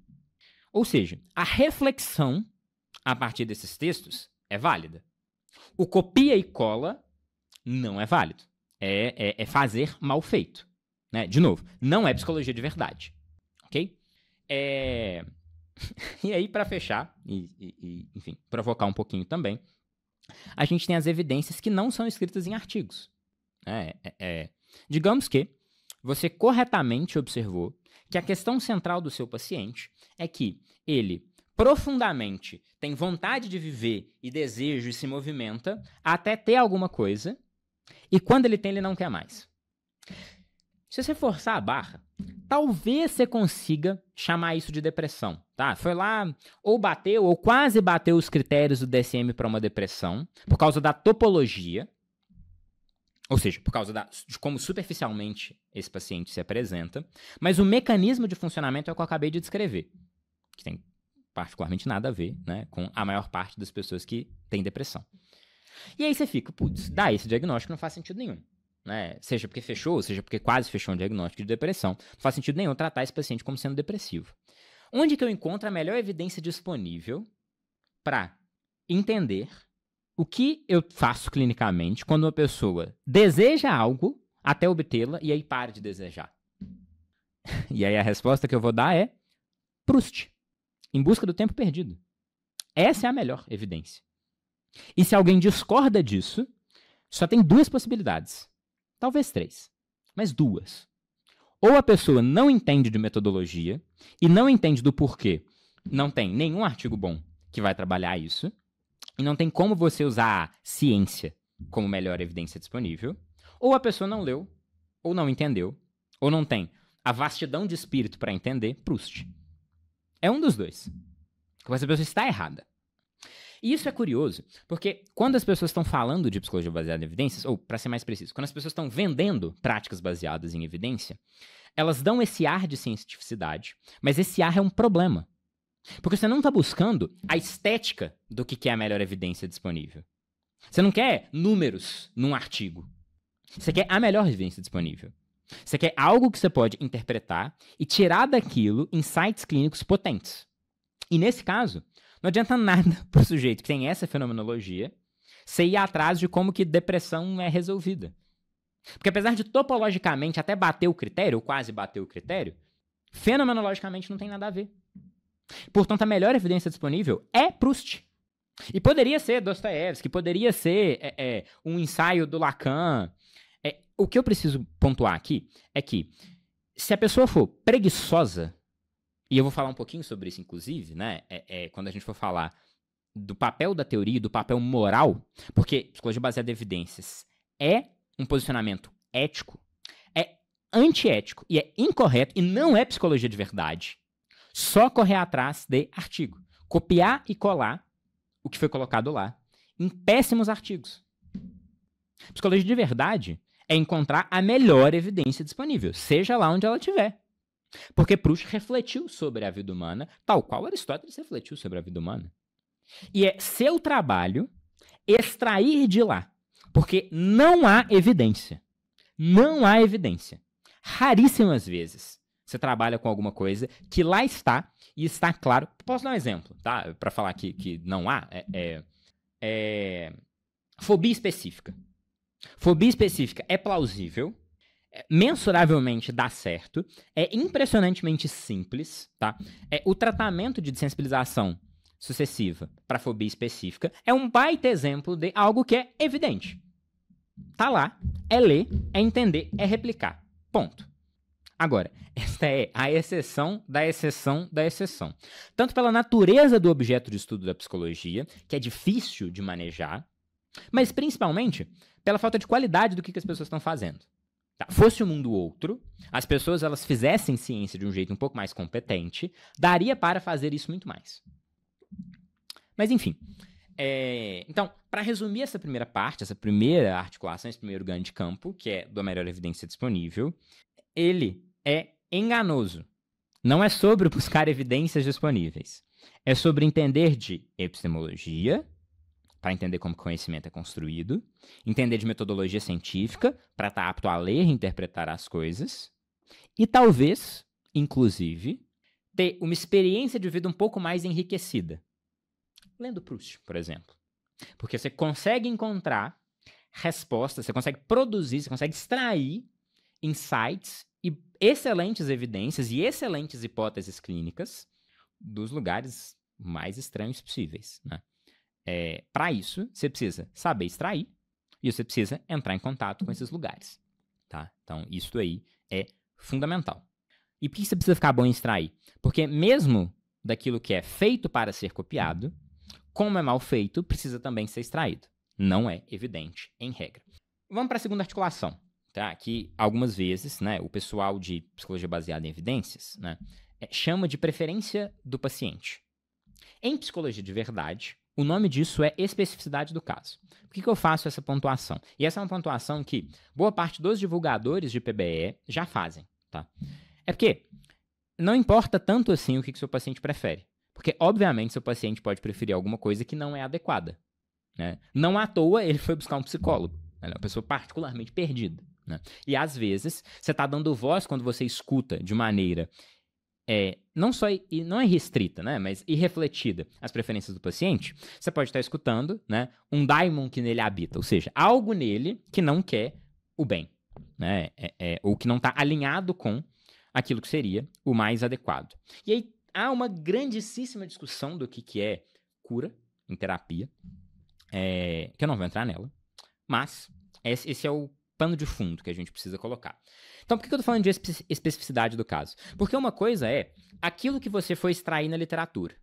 Ou seja, a reflexão a partir desses textos é válida. O copia e cola não é válido. É fazer mal feito. né? De novo, não é psicologia de verdade, ok? E aí, para fechar, enfim, provocar um pouquinho também, a gente tem as evidências que não são escritas em artigos. Digamos que você corretamente observou que a questão central do seu paciente é que ele profundamente tem vontade de viver e desejo e se movimenta até ter alguma coisa, e quando ele tem, ele não quer mais. Se você forçar a barra, talvez você consiga chamar isso de depressão, tá? Foi lá, ou bateu, ou quase bateu os critérios do DSM para uma depressão, por causa da topologia, ou seja, por causa de como superficialmente esse paciente se apresenta, mas o mecanismo de funcionamento é o que eu acabei de descrever, que tem particularmente nada a ver, né, com a maior parte das pessoas que têm depressão. E aí você fica, putz, dá esse diagnóstico não faz sentido nenhum. Né? Seja porque fechou, seja porque quase fechou um diagnóstico de depressão, não faz sentido nenhum tratar esse paciente como sendo depressivo. Onde que eu encontro a melhor evidência disponível para entender o que eu faço clinicamente quando uma pessoa deseja algo até obtê-la e aí para de desejar? E aí a resposta que eu vou dar é Proust, Em Busca do Tempo Perdido. Essa é a melhor evidência. E se alguém discorda disso, só tem duas possibilidades. Talvez três, mas duas. Ou a pessoa não entende de metodologia e não entende do porquê não tem nenhum artigo bom que vai trabalhar isso, e não tem como você usar a ciência como melhor evidência disponível, ou a pessoa não leu, ou não entendeu, ou não tem a vastidão de espírito para entender Proust. É um dos dois. Essa pessoa está errada. E isso é curioso, porque quando as pessoas estão falando de psicologia baseada em evidências, ou, para ser mais preciso, quando as pessoas estão vendendo práticas baseadas em evidência, elas dão esse ar de cientificidade, mas esse ar é um problema. Porque você não está buscando a estética do que é a melhor evidência disponível. Você não quer números num artigo. Você quer a melhor evidência disponível. Você quer algo que você pode interpretar e tirar daquilo insights clínicos potentes. E nesse caso, não adianta nada para o sujeito que tem essa fenomenologia você ir atrás de como que depressão é resolvida. Porque apesar de topologicamente até bater o critério, ou quase bater o critério, fenomenologicamente não tem nada a ver. Portanto, a melhor evidência disponível é Proust. E poderia ser Dostoiévski, poderia ser um ensaio do Lacan. O que eu preciso pontuar aqui é que se a pessoa for preguiçosa, e eu vou falar um pouquinho sobre isso, inclusive, né? Quando a gente for falar do papel da teoria e do papel moral, porque psicologia baseada em evidências é um posicionamento ético, é antiético e é incorreto e não é psicologia de verdade. Só correr atrás de artigo. Copiar e colar o que foi colocado lá em péssimos artigos. Psicologia de verdade é encontrar a melhor evidência disponível, seja lá onde ela estiver. Porque Proust refletiu sobre a vida humana, tal qual Aristóteles refletiu sobre a vida humana. E é seu trabalho extrair de lá. Porque não há evidência. Não há evidência. Raríssimas vezes você trabalha com alguma coisa que lá está e está claro. Posso dar um exemplo, tá? Para falar que não há. Fobia específica. Fobia específica é plausível, mensuravelmente dá certo, é impressionantemente simples, tá? O tratamento de desensibilização sucessiva para fobia específica é um baita exemplo de algo que é evidente. Tá lá, é ler, é entender, é replicar. Ponto. Agora, esta é a exceção da exceção da exceção. Tanto pela natureza do objeto de estudo da psicologia, que é difícil de manejar, mas principalmente pela falta de qualidade do que as pessoas estão fazendo. Tá? Fosse o mundo outro, as pessoas elas fizessem ciência de um jeito um pouco mais competente, daria para fazer isso muito mais. Mas enfim, então, para resumir essa primeira parte, essa primeira articulação, esse primeiro ganho de campo, que é da melhor evidência disponível, ele é enganoso. Não é sobre buscar evidências disponíveis. É sobre entender de epistemologia, para entender como o conhecimento é construído, entender de metodologia científica, para estar apto a ler e interpretar as coisas, e talvez, inclusive, ter uma experiência de vida um pouco mais enriquecida. Lendo Proust, por exemplo. Porque você consegue encontrar respostas, você consegue produzir, você consegue extrair insights e excelentes evidências e excelentes hipóteses clínicas dos lugares mais estranhos possíveis, né? Para isso, você precisa saber extrair e você precisa entrar em contato com esses lugares, tá? Então, isso aí é fundamental. E por que você precisa ficar bom em extrair? Porque mesmo daquilo que é feito para ser copiado, como é mal feito, precisa também ser extraído. Não é evidente, em regra. Vamos para a segunda articulação, tá? Que algumas vezes, né, o pessoal de psicologia baseada em evidências, né, chama de preferência do paciente. Em psicologia de verdade, o nome disso é especificidade do caso. Por que eu faço essa pontuação? E essa é uma pontuação que boa parte dos divulgadores de PBE já fazem, tá? É porque não importa tanto assim o que seu paciente prefere. Porque, obviamente, seu paciente pode preferir alguma coisa que não é adequada, né? Não à toa ele foi buscar um psicólogo. Ele é uma pessoa particularmente perdida, né? E, às vezes, você está dando voz quando você escuta de maneira não só não é restrita, né, mas irrefletida as preferências do paciente. Você pode estar escutando, né, um daimon que nele habita, ou seja, algo nele que não quer o bem, né, ou que não está alinhado com aquilo que seria o mais adequado. E aí há uma grandíssima discussão do que é cura em terapia, que eu não vou entrar nela, mas esse é o pano de fundo que a gente precisa colocar. Então, por que eu estou falando de especificidade do caso? Porque uma coisa é aquilo que você foi extrair na literatura,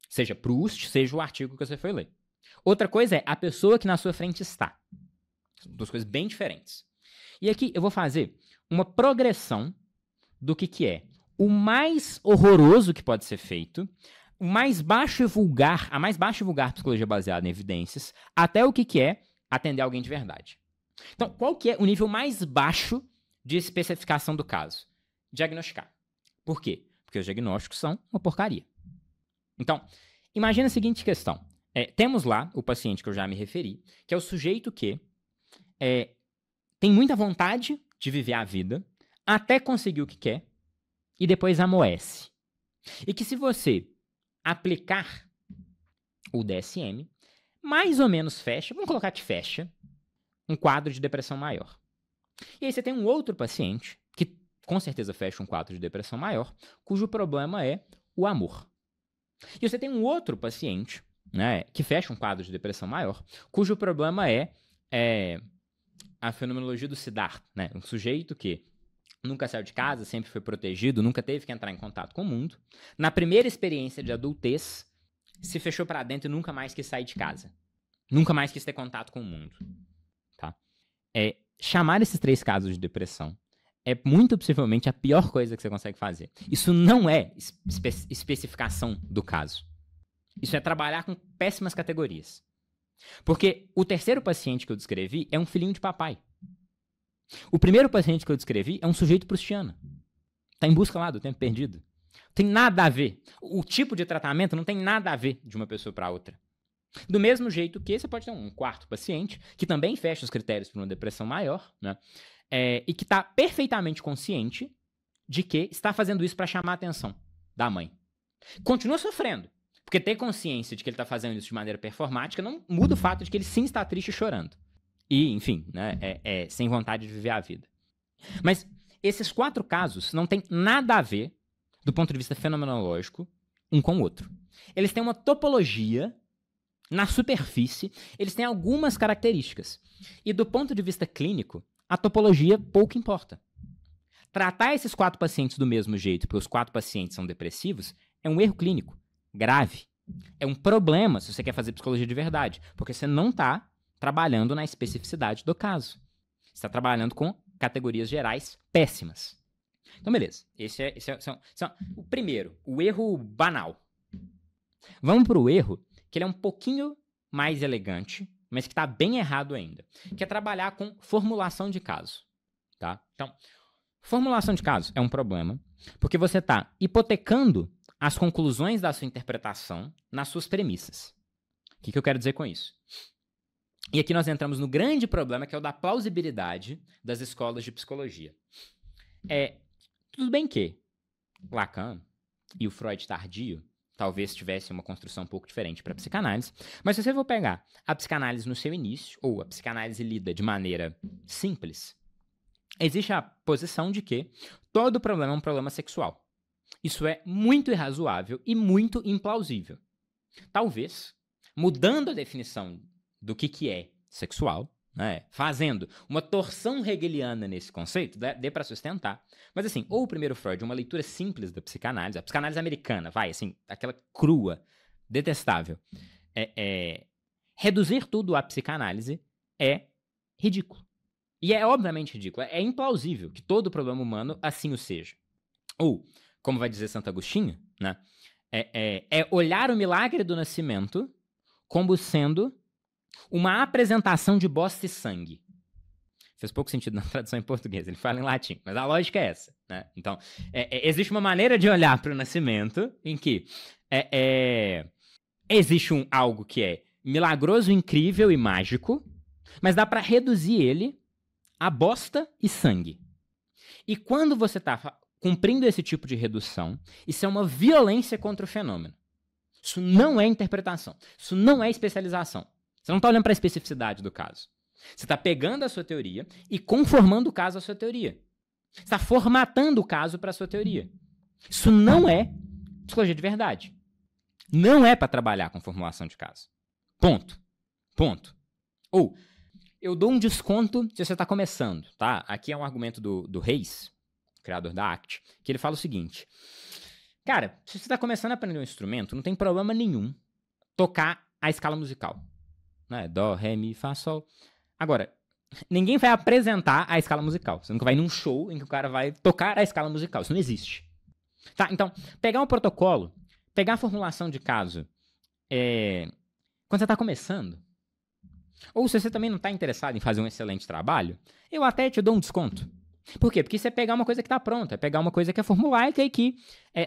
seja Proust, seja o artigo que você foi ler. Outra coisa é a pessoa que na sua frente está. São duas coisas bem diferentes. E aqui eu vou fazer uma progressão do que é o mais horroroso que pode ser feito, o mais baixo e vulgar, a mais baixa e vulgar psicologia baseada em evidências, até o que é atender alguém de verdade. Então, qual que é o nível mais baixo de especificação do caso? Diagnosticar. Por quê? Porque os diagnósticos são uma porcaria. Então, imagina a seguinte questão. Temos lá o paciente que eu já me referi, que é o sujeito que tem muita vontade de viver a vida, até conseguir o que quer, e depois amoece. E que se você aplicar o DSM, mais ou menos fecha, vamos colocar que fecha, um quadro de depressão maior. E aí você tem um outro paciente, que com certeza fecha um quadro de depressão maior, cujo problema é o amor. E você tem um outro paciente, né, que fecha um quadro de depressão maior, cujo problema é a fenomenologia do Siddhartha, né, um sujeito que nunca saiu de casa, sempre foi protegido, nunca teve que entrar em contato com o mundo. Na primeira experiência de adultez, se fechou para dentro e nunca mais quis sair de casa. Nunca mais quis ter contato com o mundo. Tá? Chamar esses 3 casos de depressão é muito possivelmente a pior coisa que você consegue fazer. Isso não é especificação do caso. Isso é trabalhar com péssimas categorias. Porque o terceiro paciente que eu descrevi é um filhinho de papai. O primeiro paciente que eu descrevi é um sujeito proustiano. Está em busca lá do tempo perdido. Tem nada a ver. O tipo de tratamento não tem nada a ver de uma pessoa para outra. Do mesmo jeito que você pode ter um quarto paciente que também fecha os critérios para uma depressão maior, né? E que está perfeitamente consciente de que está fazendo isso para chamar a atenção da mãe. Continua sofrendo, porque ter consciência de que ele está fazendo isso de maneira performática não muda o fato de que ele sim está triste e chorando. E, enfim, né, sem vontade de viver a vida. Mas esses 4 casos não têm nada a ver, do ponto de vista fenomenológico, um com o outro. Eles têm uma topologia na superfície, eles têm algumas características. E do ponto de vista clínico, a topologia pouco importa. Tratar esses 4 pacientes do mesmo jeito, porque os 4 pacientes são depressivos, é um erro clínico grave. É um problema se você quer fazer psicologia de verdade, porque você não está trabalhando na especificidade do caso. Você está trabalhando com categorias gerais péssimas. Então, beleza. Esse é o primeiro, o erro banal. Vamos para o erro que ele é um pouquinho mais elegante, mas que está bem errado ainda, que é trabalhar com formulação de caso. Tá? Então, formulação de caso é um problema, porque você está hipotecando as conclusões da sua interpretação nas suas premissas. O que eu quero dizer com isso? E aqui nós entramos no grande problema, que é o da plausibilidade das escolas de psicologia. Tudo bem que Lacan e o Freud tardio talvez tivessem uma construção um pouco diferente para a psicanálise, mas se você for pegar a psicanálise no seu início, ou a psicanálise lida de maneira simples, existe a posição de que todo problema é um problema sexual. Isso é muito irrazoável e muito implausível. Talvez, mudando a definição do que é sexual, né, fazendo uma torção hegeliana nesse conceito, dê para sustentar. Mas assim, ou o primeiro Freud, uma leitura simples da psicanálise, a psicanálise americana, assim, aquela crua, detestável, reduzir tudo à psicanálise é ridículo. E é obviamente ridículo, é implausível que todo problema humano assim o seja. Ou, como vai dizer Santo Agostinho, né, é olhar o milagre do nascimento como sendo uma apresentação de bosta e sangue. Fez pouco sentido na tradução em português, ele fala em latim, mas a lógica é essa, né? Então, existe uma maneira de olhar para o nascimento em que existe algo que é milagroso, incrível e mágico, mas dá para reduzir ele a bosta e sangue. E quando você está cumprindo esse tipo de redução, isso é uma violência contra o fenômeno. Isso não é interpretação, isso não é especialização. Você não está olhando para a especificidade do caso. Você está pegando a sua teoria e conformando o caso à sua teoria. Você está formatando o caso para a sua teoria. Isso não é psicologia de verdade. Não é para trabalhar com formulação de caso. Ponto. Ponto. Ou, eu dou um desconto se você está começando, tá? Aqui é um argumento do Reis, criador da ACT, que ele fala o seguinte. Cara, se você está começando a aprender um instrumento, não tem problema nenhum tocar a escala musical. Né? Dó, ré, mi, fá, sol. Agora, ninguém vai apresentar a escala musical. Você nunca vai num show em que o cara vai tocar a escala musical. Isso não existe. Tá? Então, pegar um protocolo, pegar a formulação de caso quando você está começando, ou se você também não está interessado em fazer um excelente trabalho, eu até te dou um desconto. Por quê? Porque você pegar uma coisa que está pronta, pegar uma coisa que é formulaica e que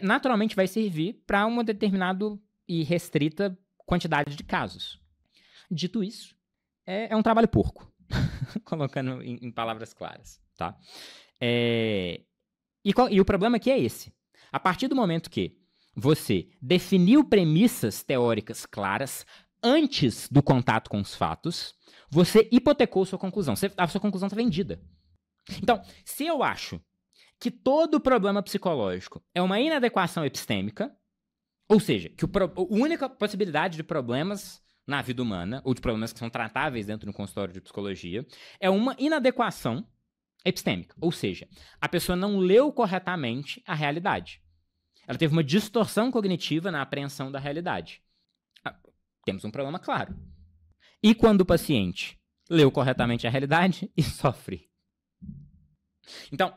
naturalmente vai servir para uma determinada e restrita quantidade de casos. Dito isso, é um trabalho porco, colocando em palavras claras, tá? E o problema aqui é esse. A partir do momento que você definiu premissas teóricas claras antes do contato com os fatos, você hipotecou sua conclusão. A sua conclusão está vendida. Então, se eu acho que todo problema psicológico é uma inadequação epistêmica, ou seja, que a única possibilidade de problemas na vida humana, ou de problemas que são tratáveis dentro do consultório de psicologia, é uma inadequação epistêmica. Ou seja, a pessoa não leu corretamente a realidade. Ela teve uma distorção cognitiva na apreensão da realidade. Temos um problema claro. E quando o paciente leu corretamente a realidade e sofre? Então,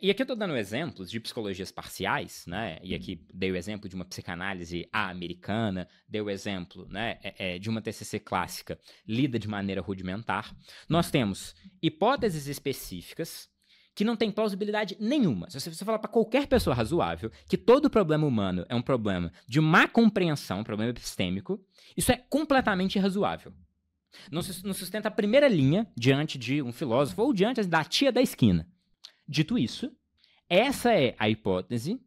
e aqui eu estou dando exemplos de psicologias parciais, né? E aqui dei o exemplo de uma psicanálise americana, dei o exemplo, né, de uma TCC clássica lida de maneira rudimentar. Nós temos hipóteses específicas que não têm plausibilidade nenhuma. Se você falar para qualquer pessoa razoável que todo problema humano é um problema de má compreensão, um problema epistêmico, isso é completamente irrazoável. Não sustenta a primeira linha diante de um filósofo ou diante da tia da esquina. Dito isso, essa é a hipótese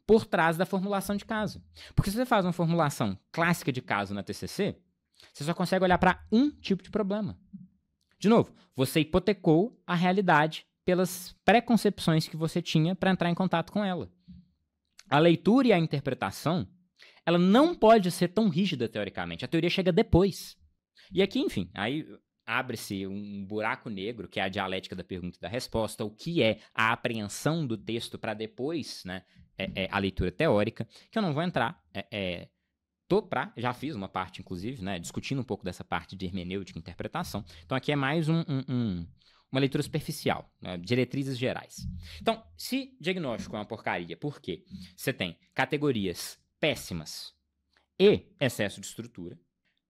por trás da formulação de caso. Porque se você faz uma formulação clássica de caso na TCC, você só consegue olhar para um tipo de problema. De novo, você hipotecou a realidade pelas preconcepções que você tinha para entrar em contato com ela. A leitura e a interpretação, ela não pode ser tão rígida teoricamente. A teoria chega depois. E aqui, enfim, aí abre-se um buraco negro, que é a dialética da pergunta e da resposta, o que é a apreensão do texto para depois, né, a leitura teórica, que eu não vou entrar. Já fiz uma parte, inclusive, né, discutindo um pouco dessa parte de hermenêutica e interpretação. Então aqui é mais uma leitura superficial, né, diretrizes gerais. Então, se diagnóstico é uma porcaria, por quê? Você tem categorias péssimas e excesso de estrutura.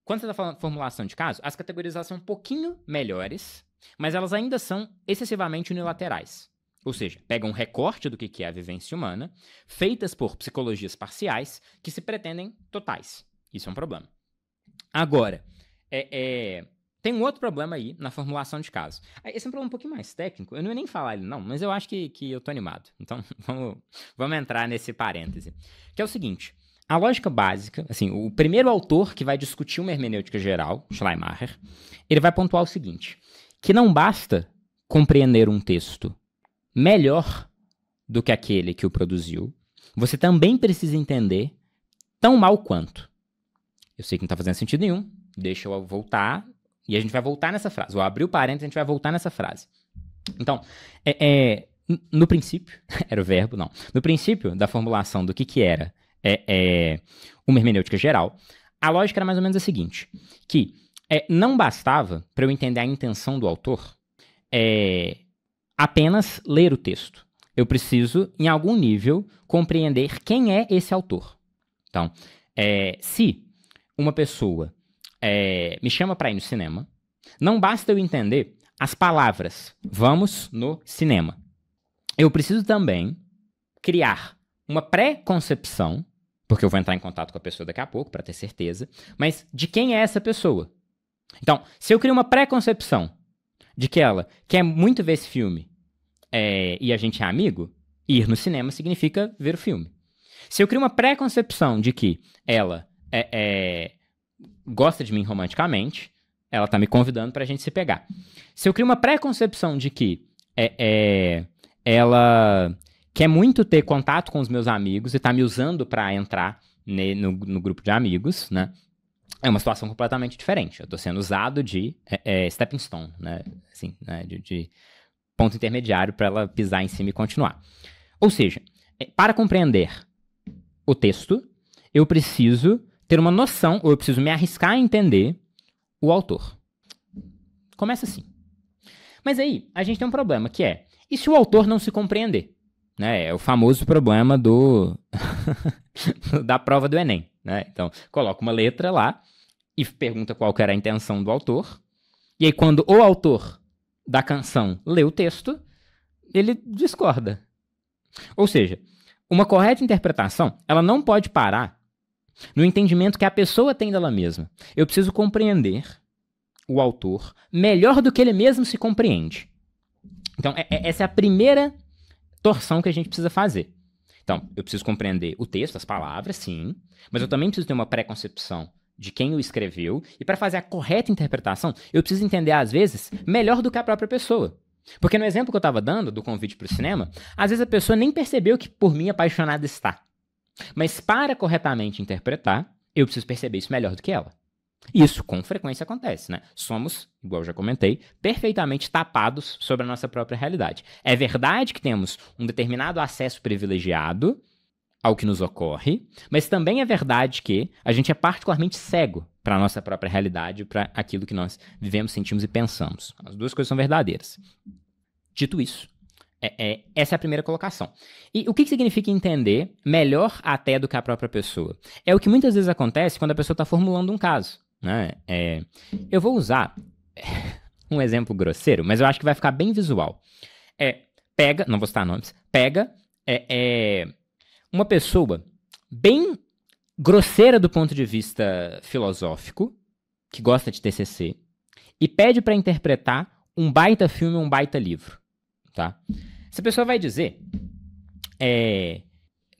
Quando você está falando de formulação de caso, as categorias são um pouquinho melhores, mas elas ainda são excessivamente unilaterais. Ou seja, pegam um recorte do que é a vivência humana, feitas por psicologias parciais que se pretendem totais. Isso é um problema. Agora, tem um outro problema aí na formulação de caso. Esse é um problema um pouquinho mais técnico, eu não ia nem falar ele não, mas eu acho que eu tô animado. Então, vamos entrar nesse parêntese. Que é o seguinte... A lógica básica, assim, o primeiro autor que vai discutir uma hermenêutica geral, Schleiermacher, ele vai pontuar o seguinte, que não basta compreender um texto melhor do que aquele que o produziu, você também precisa entender tão mal quanto. Eu sei que não está fazendo sentido nenhum, deixa eu voltar, e a gente vai voltar nessa frase. Vou abrir o parênteses e a gente vai voltar nessa frase. Então, no princípio, era o verbo, não. No princípio da formulação do que era uma hermenêutica geral, a lógica era mais ou menos a seguinte, que não bastava, para eu entender a intenção do autor, apenas ler o texto. Eu preciso, em algum nível, compreender quem é esse autor. Então, se uma pessoa me chama para ir no cinema, não basta eu entender as palavras, vamos no cinema. Eu preciso também criar uma pré-concepção, porque eu vou entrar em contato com a pessoa daqui a pouco, para ter certeza, mas de quem é essa pessoa? Então, se eu crio uma pré-concepção de que ela quer muito ver esse filme e a gente é amigo, ir no cinema significa ver o filme. Se eu crio uma pré-concepção de que ela gosta de mim romanticamente, ela tá me convidando pra gente se pegar. Se eu crio uma pré-concepção de que ela quer muito ter contato com os meus amigos e tá me usando pra entrar no grupo de amigos, né? É uma situação completamente diferente. Eu tô sendo usado de stepping stone, né? Assim, né? De ponto intermediário para ela pisar em cima e continuar. Ou seja, para compreender o texto, eu preciso ter uma noção, ou eu preciso me arriscar a entender o autor. Começa assim. Mas aí, a gente tem um problema, que e se o autor não se compreender? Né? É o famoso problema da prova do Enem. Né? Então, coloca uma letra lá e pergunta qual que era a intenção do autor. E aí, quando o autor da canção lê o texto, ele discorda. Ou seja, uma correta interpretação, ela não pode parar no entendimento que a pessoa tem dela mesma. Eu preciso compreender o autor melhor do que ele mesmo se compreende. Então, essa é a primeira torção que a gente precisa fazer. Então, eu preciso compreender o texto, as palavras, sim, mas eu também preciso ter uma pré-concepção de quem o escreveu, e para fazer a correta interpretação, eu preciso entender, às vezes, melhor do que a própria pessoa. Porque no exemplo que eu estava dando, do convite para o cinema, às vezes a pessoa nem percebeu que por mim apaixonada está. Mas para corretamente interpretar, eu preciso perceber isso melhor do que ela. Isso com frequência acontece, né? Somos, igual eu já comentei, perfeitamente tapados sobre a nossa própria realidade. É verdade que temos um determinado acesso privilegiado ao que nos ocorre, mas também é verdade que a gente é particularmente cego para a nossa própria realidade, para aquilo que nós vivemos, sentimos e pensamos. As duas coisas são verdadeiras. Dito isso, essa é a primeira colocação. E o que significa entender melhor até do que a própria pessoa? É o que muitas vezes acontece quando a pessoa está formulando um caso. Né? Eu vou usar um exemplo grosseiro, mas eu acho que vai ficar bem visual. Pega, não vou citar nomes, pega uma pessoa bem grosseira do ponto de vista filosófico, que gosta de TCC, e pede para interpretar um baita filme ou um baita livro. Tá? Essa pessoa vai dizer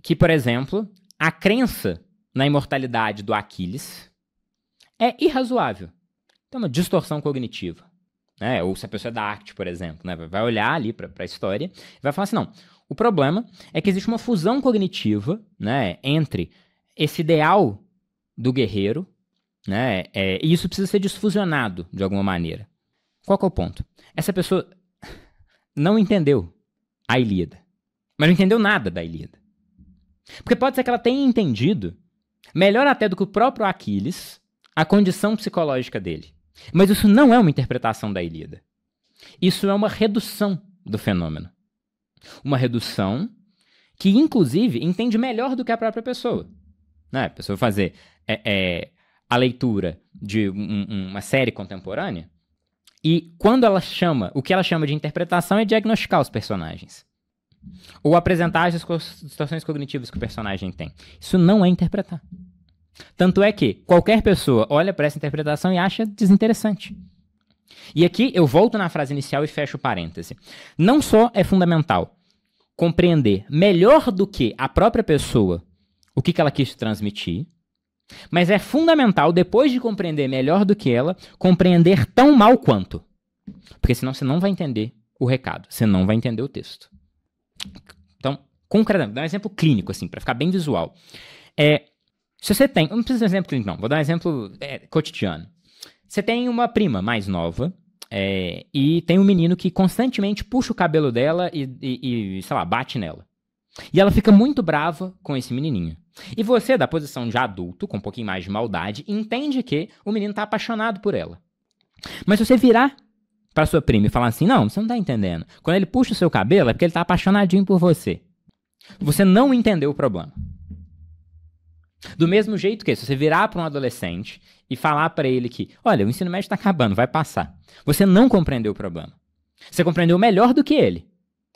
que, por exemplo, a crença na imortalidade do Aquiles é irrazoável. Tem uma distorção cognitiva. Né? Ou se a pessoa é da arte, por exemplo, né? Vai olhar ali para a história e vai falar assim, não, o problema é que existe uma fusão cognitiva, né, entre esse ideal do guerreiro, né, e isso precisa ser desfusionado de alguma maneira. Qual que é o ponto? Essa pessoa não entendeu a Ilíada, mas não entendeu nada da Ilíada. Porque pode ser que ela tenha entendido, melhor até do que o próprio Aquiles, a condição psicológica dele. Mas isso não é uma interpretação da Ilíada. Isso é uma redução do fenômeno. Uma redução que, inclusive, entende melhor do que a própria pessoa. Né? A pessoa fazer a leitura de uma série contemporânea e quando ela chama, o que ela chama de interpretação é diagnosticar os personagens. Ou apresentar as distorções cognitivas que o personagem tem. Isso não é interpretar. Tanto é que qualquer pessoa olha para essa interpretação e acha desinteressante. E aqui eu volto na frase inicial e fecho o parêntese. Não só é fundamental compreender melhor do que a própria pessoa o que ela quis transmitir, mas é fundamental, depois de compreender melhor do que ela, compreender tão mal quanto. Porque senão você não vai entender o recado, você não vai entender o texto. Então, concretamente, dá um exemplo clínico, assim, para ficar bem visual. Se você tem, não precisa de um exemplo clínico, não, vou dar um exemplo cotidiano. Você tem uma prima mais nova e tem um menino que constantemente puxa o cabelo dela e, sei lá, bate nela. E ela fica muito brava com esse menininho. E você, da posição de adulto, com um pouquinho mais de maldade, entende que o menino tá apaixonado por ela. Mas se você virar pra sua prima e falar assim, não, você não tá entendendo. Quando ele puxa o seu cabelo é porque ele tá apaixonadinho por você. Você não entendeu o problema. Do mesmo jeito que, se você virar para um adolescente e falar para ele que, olha, o ensino médio está acabando, vai passar. Você não compreendeu o problema. Você compreendeu melhor do que ele.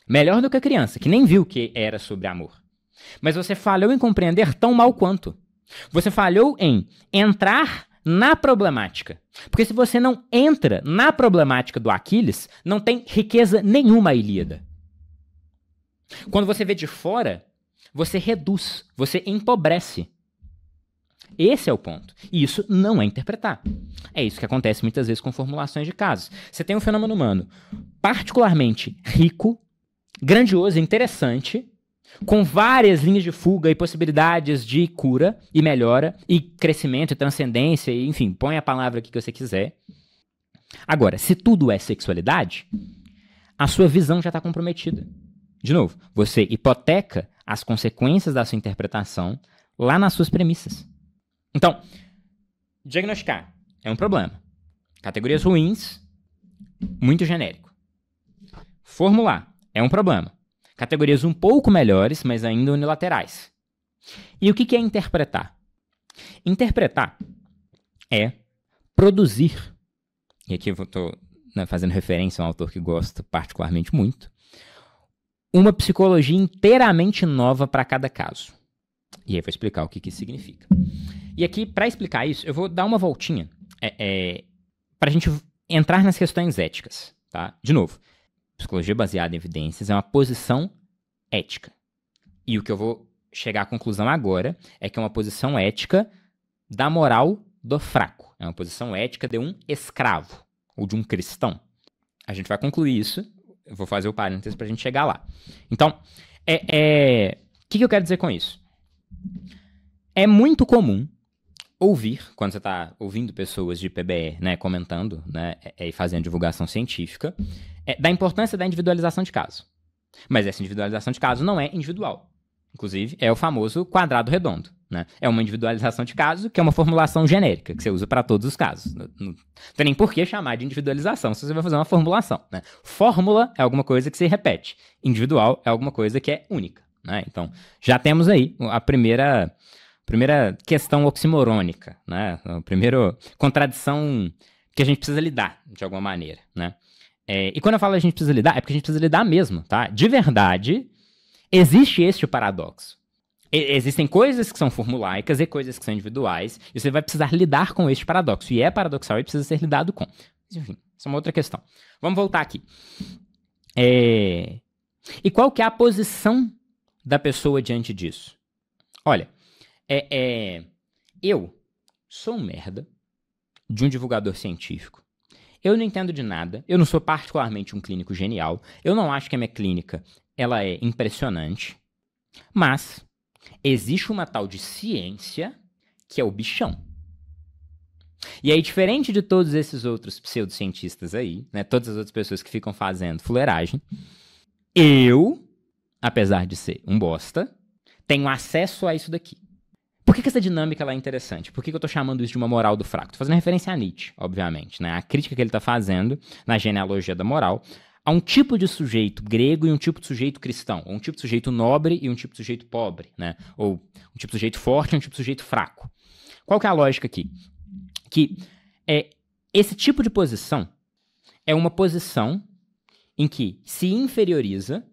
Melhor do que a criança, que nem viu que era sobre amor. Mas você falhou em compreender tão mal quanto. Você falhou em entrar na problemática. Porque se você não entra na problemática do Aquiles, não tem riqueza nenhuma a Ilíada. Quando você vê de fora, você reduz, você empobrece. Esse é o ponto. E isso não é interpretar. É isso que acontece muitas vezes com formulações de casos. Você tem um fenômeno humano particularmente rico, grandioso, interessante, com várias linhas de fuga e possibilidades de cura e melhora e crescimento e transcendência, e, enfim, põe a palavra aqui que você quiser. Agora, se tudo é sexualidade, a sua visão já está comprometida. De novo, você hipoteca as consequências da sua interpretação lá nas suas premissas. Então, diagnosticar é um problema. Categorias ruins, muito genérico. Formular é um problema. Categorias um pouco melhores, mas ainda unilaterais. E o que é interpretar? Interpretar é produzir, e aqui eu estou fazendo referência a um autor que gosto particularmente muito, uma psicologia inteiramente nova para cada caso. E aí eu vou explicar o que isso significa. E aqui, para explicar isso, eu vou dar uma voltinha para a gente entrar nas questões éticas. Tá? De novo, psicologia baseada em evidências é uma posição ética. E o que eu vou chegar à conclusão agora é que é uma posição ética da moral do fraco. É uma posição ética de um escravo ou de um cristão. A gente vai concluir isso. Eu vou fazer o parênteses para a gente chegar lá. Então, o que eu quero dizer com isso? É muito comum ouvir, quando você está ouvindo pessoas de PBE, né, comentando, né, e fazendo divulgação científica, da importância da individualização de caso. Mas essa individualização de caso não é individual. Inclusive, é o famoso quadrado redondo. Né? É uma individualização de caso que é uma formulação genérica, que você usa para todos os casos. Não tem nem por que chamar de individualização se você vai fazer uma formulação. Né? Fórmula é alguma coisa que se repete. Individual é alguma coisa que é única. Né? Então, já temos aí a primeira questão oximorônica, né? A primeira contradição que a gente precisa lidar, de alguma maneira, né? E quando eu falo a gente precisa lidar, é porque a gente precisa lidar mesmo, tá? De verdade, existe este paradoxo. Existem coisas que são formulaicas e coisas que são individuais, e você vai precisar lidar com este paradoxo. E é paradoxal e precisa ser lidado com. Enfim, essa é uma outra questão. Vamos voltar aqui. E qual que é a posição da pessoa diante disso? Olha, eu sou um merda de um divulgador científico. Eu não entendo de nada. Eu não sou particularmente um clínico genial. Eu não acho que a minha clínica ela é impressionante. Mas existe uma tal de ciência que é o bichão. E aí, diferente de todos esses outros pseudocientistas aí, né, todas as outras pessoas que ficam fazendo fuleiragem, eu, apesar de ser um bosta, tenho acesso a isso daqui. Por que essa dinâmica ela é interessante? Por que eu estou chamando isso de uma moral do fraco? Estou fazendo referência a Nietzsche, obviamente. Né? A crítica que ele está fazendo na genealogia da moral a um tipo de sujeito grego e um tipo de sujeito cristão. Ou um tipo de sujeito nobre e um tipo de sujeito pobre. Né? Ou um tipo de sujeito forte e um tipo de sujeito fraco. Qual que é a lógica aqui? Que esse tipo de posição é uma posição em que se inferioriza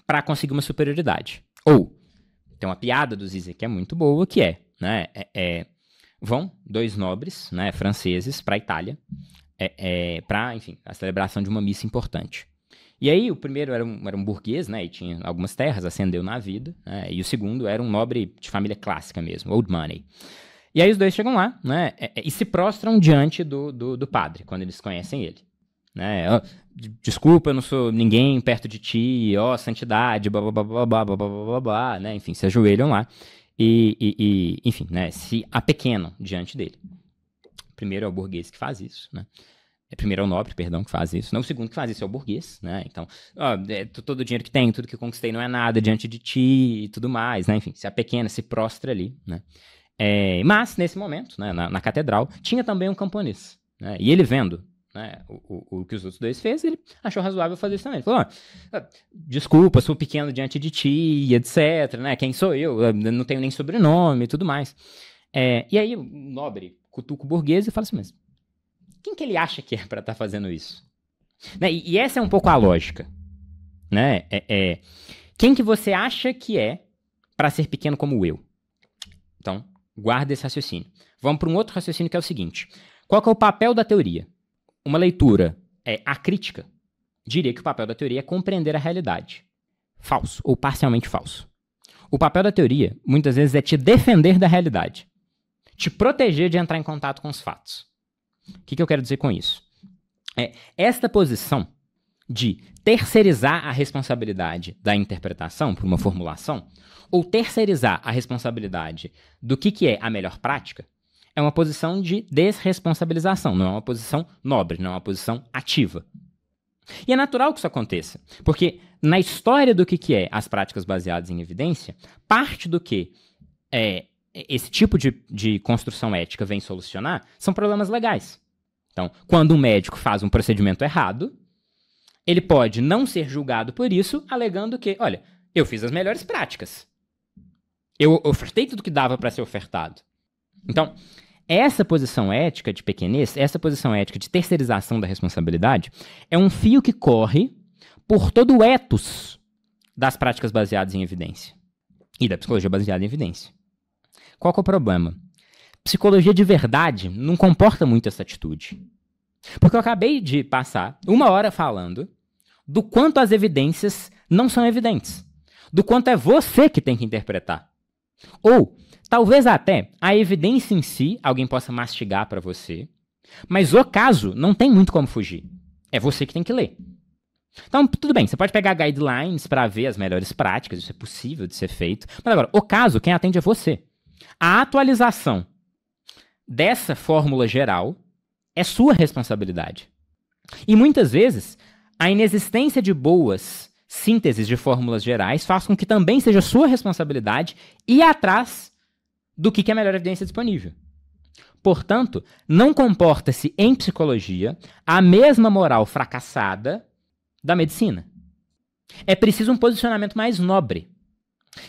para conseguir uma superioridade. Ou tem uma piada do Zizek que é muito boa, que vão dois nobres, né, franceses para a Itália, para, enfim, a celebração de uma missa importante. E aí o primeiro era um burguês, né, e tinha algumas terras, ascendeu na vida, né, e o segundo era um nobre de família clássica mesmo, old money. E aí os dois chegam lá, né, e se prostram diante do padre, quando eles conhecem ele. né? Desculpa, eu não sou ninguém perto de ti, ó, santidade, blá, blá, blá, blá, blá, blá, blá, blá, blá, né? Enfim, se ajoelham lá enfim, né? Se apequenam diante dele. Primeiro é o burguês que faz isso, né? Primeiro é o nobre, perdão, que faz isso. Não, o segundo que faz isso é o burguês, né? Então, todo o dinheiro que tenho, tudo que eu conquistei não é nada diante de ti e tudo mais, né? Enfim, se apequena, se prostra ali, né? Mas, nesse momento, né, na catedral, tinha também um camponês, né? E ele vendo, né, o que os outros dois fez, ele achou razoável fazer isso também. Ele falou, desculpa, sou pequeno diante de ti, etc, né? Quem sou eu? Não tenho nem sobrenome e tudo mais. E aí o nobre cutuca o burguês e fala assim, mas quem que ele acha que é para estar fazendo isso? Né? E essa é um pouco a lógica, né? Quem que você acha que é para ser pequeno como eu? Então, guarda esse raciocínio. Vamos para um outro raciocínio que é o seguinte. Qual que é o papel da teoria? Uma leitura acrítica diria que o papel da teoria é compreender a realidade. Falso, ou parcialmente falso. O papel da teoria, muitas vezes, é te defender da realidade. Te proteger de entrar em contato com os fatos. O que eu quero dizer com isso? Esta posição de terceirizar a responsabilidade da interpretação por uma formulação, ou terceirizar a responsabilidade do que é a melhor prática, é uma posição de desresponsabilização, não é uma posição nobre, não é uma posição ativa. E é natural que isso aconteça, porque na história do que é as práticas baseadas em evidência, parte do que esse tipo de construção ética vem solucionar são problemas legais. Então, quando um médico faz um procedimento errado, ele pode não ser julgado por isso, alegando que, olha, eu fiz as melhores práticas. Eu ofertei tudo que dava para ser ofertado. Então, essa posição ética de pequenez, essa posição ética de terceirização da responsabilidade, é um fio que corre por todo o ethos das práticas baseadas em evidência e da psicologia baseada em evidência. Qual que é o problema? Psicologia de verdade não comporta muito essa atitude. Porque eu acabei de passar 1 hora falando do quanto as evidências não são evidentes. Do quanto é você que tem que interpretar. Ou, talvez até, a evidência em si, alguém possa mastigar para você, mas o caso não tem muito como fugir. É você que tem que ler. Então, tudo bem, você pode pegar guidelines para ver as melhores práticas, isso é possível de ser feito, mas agora, o caso, quem atende é você. A atualização dessa fórmula geral é sua responsabilidade. E muitas vezes, a inexistência de boas sínteses de fórmulas gerais faz com que também seja sua responsabilidade ir atrás do que é a melhor evidência disponível. Portanto, não comporta-se em psicologia a mesma moral fracassada da medicina. É preciso um posicionamento mais nobre,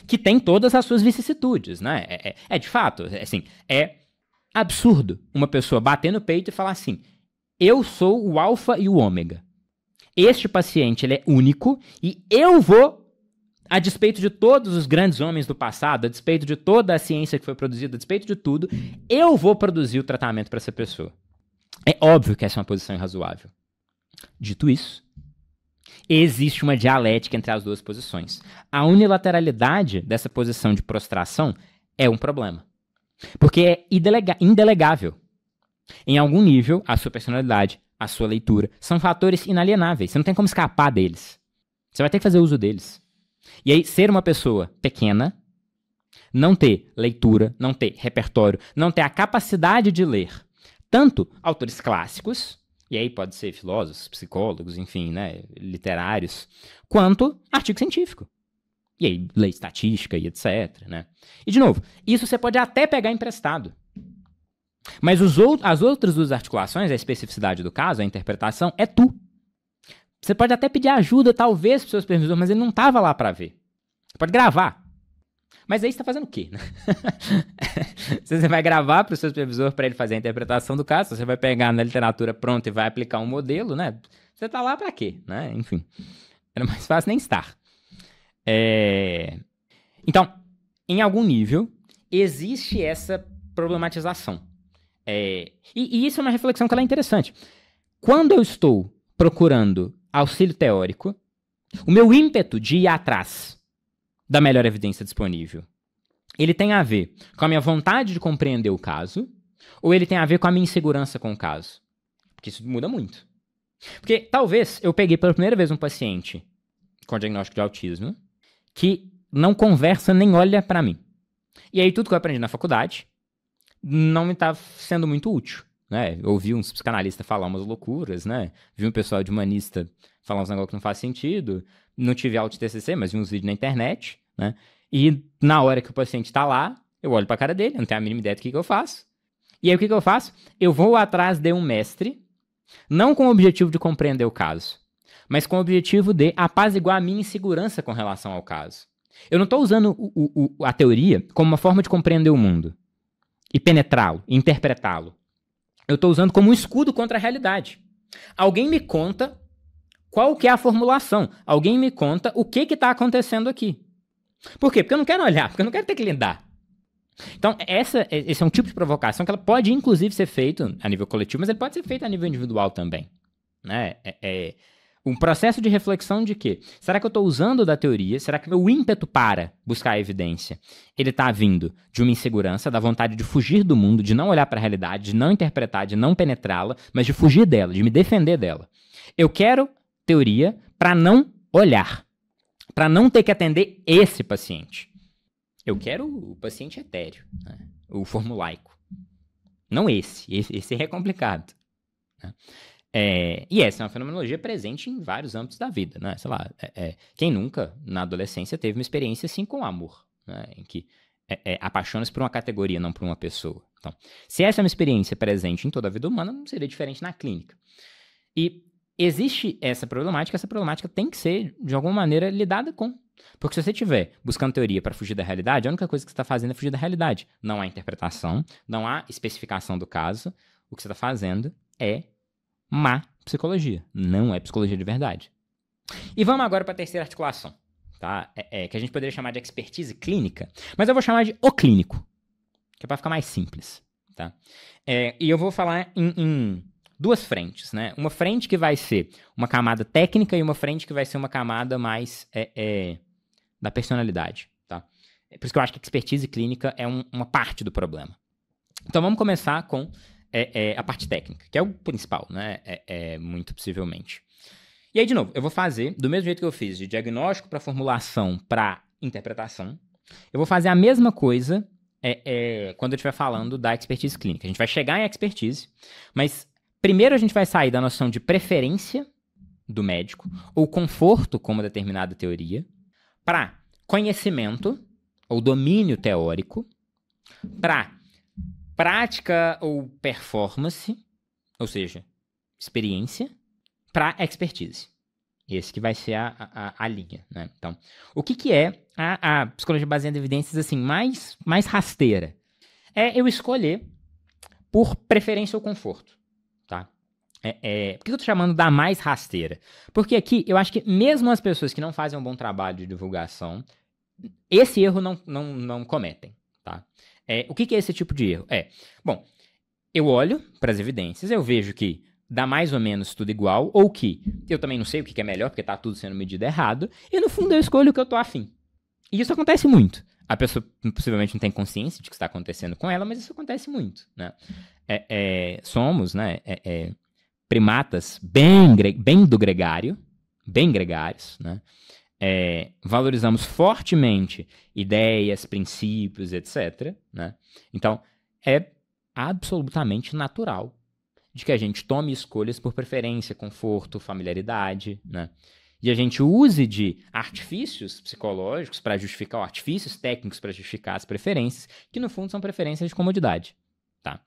que tem todas as suas vicissitudes, né? De fato, assim, é absurdo uma pessoa bater no peito e falar assim, eu sou o alfa e o ômega. Este paciente ele é único e eu vou, a despeito de todos os grandes homens do passado, a despeito de toda a ciência que foi produzida, a despeito de tudo, eu vou produzir o tratamento para essa pessoa. É óbvio que essa é uma posição irrazoável. Dito isso, existe uma dialética entre as duas posições. A unilateralidade dessa posição de prostração é um problema. Porque é indelegável. Em algum nível, a sua personalidade, a sua leitura, são fatores inalienáveis. Você não tem como escapar deles. Você vai ter que fazer uso deles. E aí, ser uma pessoa pequena, não ter leitura, não ter repertório, não ter a capacidade de ler tanto autores clássicos, e aí pode ser filósofos, psicólogos, enfim, né, literários, quanto artigo científico. E aí, lei estatística e etc, né? E, de novo, isso você pode até pegar emprestado. Mas as outras duas articulações, a especificidade do caso, a interpretação, é tu. Você pode até pedir ajuda, talvez, para o seu supervisor, mas ele não estava lá para ver. Você pode gravar. Mas aí você está fazendo o quê? Né? Você vai gravar para o seu supervisor para ele fazer a interpretação do caso, você vai pegar na literatura pronta e vai aplicar um modelo, né? Você está lá para quê? Né? Enfim, era mais fácil nem estar. Então, em algum nível, existe essa problematização. E isso é uma reflexão que ela é interessante. Quando eu estou procurando auxílio teórico, o meu ímpeto de ir atrás da melhor evidência disponível, ele tem a ver com a minha vontade de compreender o caso, ou ele tem a ver com a minha insegurança com o caso? Porque isso muda muito. Porque talvez eu peguei pela primeira vez um paciente com diagnóstico de autismo que não conversa nem olha pra mim. E aí tudo que eu aprendi na faculdade não me tá sendo muito útil, né? Eu ouvi uns psicanalistas falar umas loucuras, né? Vi um pessoal de humanista falar uns negócios que não faz sentido. Não tive aula de TCC, mas vi uns vídeos na internet, né? E na hora que o paciente tá lá, eu olho pra cara dele, eu não tenho a mínima ideia do que eu faço. E aí o que eu faço? Eu vou atrás de um mestre, não com o objetivo de compreender o caso, mas com o objetivo de apaziguar a minha insegurança com relação ao caso. Eu não estou usando a teoria como uma forma de compreender o mundo e penetrá-lo, e interpretá-lo. Eu estou usando como um escudo contra a realidade. Alguém me conta qual que é a formulação. Alguém me conta o que está acontecendo aqui. Por quê? Porque eu não quero olhar, porque eu não quero ter que lidar. Então, esse é um tipo de provocação que ela pode, inclusive, ser feito a nível coletivo, mas ele pode ser feito a nível individual também. Né? Um processo de reflexão de que, será que eu estou usando da teoria? Será que meu ímpeto para buscar a evidência, ele está vindo de uma insegurança, da vontade de fugir do mundo, de não olhar para a realidade, de não interpretar, de não penetrá-la, mas de fugir dela, de me defender dela. Eu quero teoria para não olhar, para não ter que atender esse paciente. Eu quero o paciente etéreo, né? O formulaico. Não esse. Esse é complicado. Né? E essa é uma fenomenologia presente em vários âmbitos da vida. Né? Sei lá, quem nunca, na adolescência, teve uma experiência assim com o amor, né? Em que apaixona-se por uma categoria, não por uma pessoa. Então, se essa é uma experiência presente em toda a vida humana, não seria diferente na clínica. E existe essa problemática tem que ser, de alguma maneira, lidada com. Porque se você estiver buscando teoria para fugir da realidade, a única coisa que você está fazendo é fugir da realidade. Não há interpretação, não há especificação do caso. O que você está fazendo é má psicologia, não é psicologia de verdade. E vamos agora para a terceira articulação, tá? Que a gente poderia chamar de expertise clínica, mas eu vou chamar de o clínico, que é para ficar mais simples, tá? E eu vou falar em duas frentes, né? Uma frente que vai ser uma camada técnica e uma frente que vai ser uma camada mais da personalidade, tá? Por isso que eu acho que a expertise clínica é uma parte do problema. Então vamos começar com a parte técnica, que é o principal, né? Muito possivelmente. E aí, de novo, eu vou fazer, do mesmo jeito que eu fiz de diagnóstico para formulação para interpretação, eu vou fazer a mesma coisa quando eu estiver falando da expertise clínica. A gente vai chegar em expertise, mas primeiro a gente vai sair da noção de preferência do médico ou conforto com uma determinada teoria para conhecimento ou domínio teórico, para prática ou performance, ou seja, experiência, para expertise. Esse que vai ser a linha, né? Então, o que é a psicologia baseada em evidências assim, mais rasteira? É eu escolher por preferência ou conforto, tá? Por que eu tô chamando da mais rasteira? Porque aqui, eu acho que mesmo as pessoas que não fazem um bom trabalho de divulgação, esse erro não cometem, tá? O que é esse tipo de erro? Bom, eu olho para as evidências, eu vejo que dá mais ou menos tudo igual, ou que eu também não sei o que é melhor, porque tá tudo sendo medido errado, e no fundo eu escolho o que eu tô afim. E isso acontece muito. A pessoa possivelmente não tem consciência de que está acontecendo com ela, mas isso acontece muito, né? Somos, né, primatas bem do gregário, bem gregários, né? Valorizamos fortemente ideias, princípios, etc. Né? Então, é absolutamente natural de que a gente tome escolhas por preferência, conforto, familiaridade, né? E a gente use de artifícios psicológicos para justificar, artifícios técnicos para justificar as preferências, que no fundo são preferências de comodidade. Tá?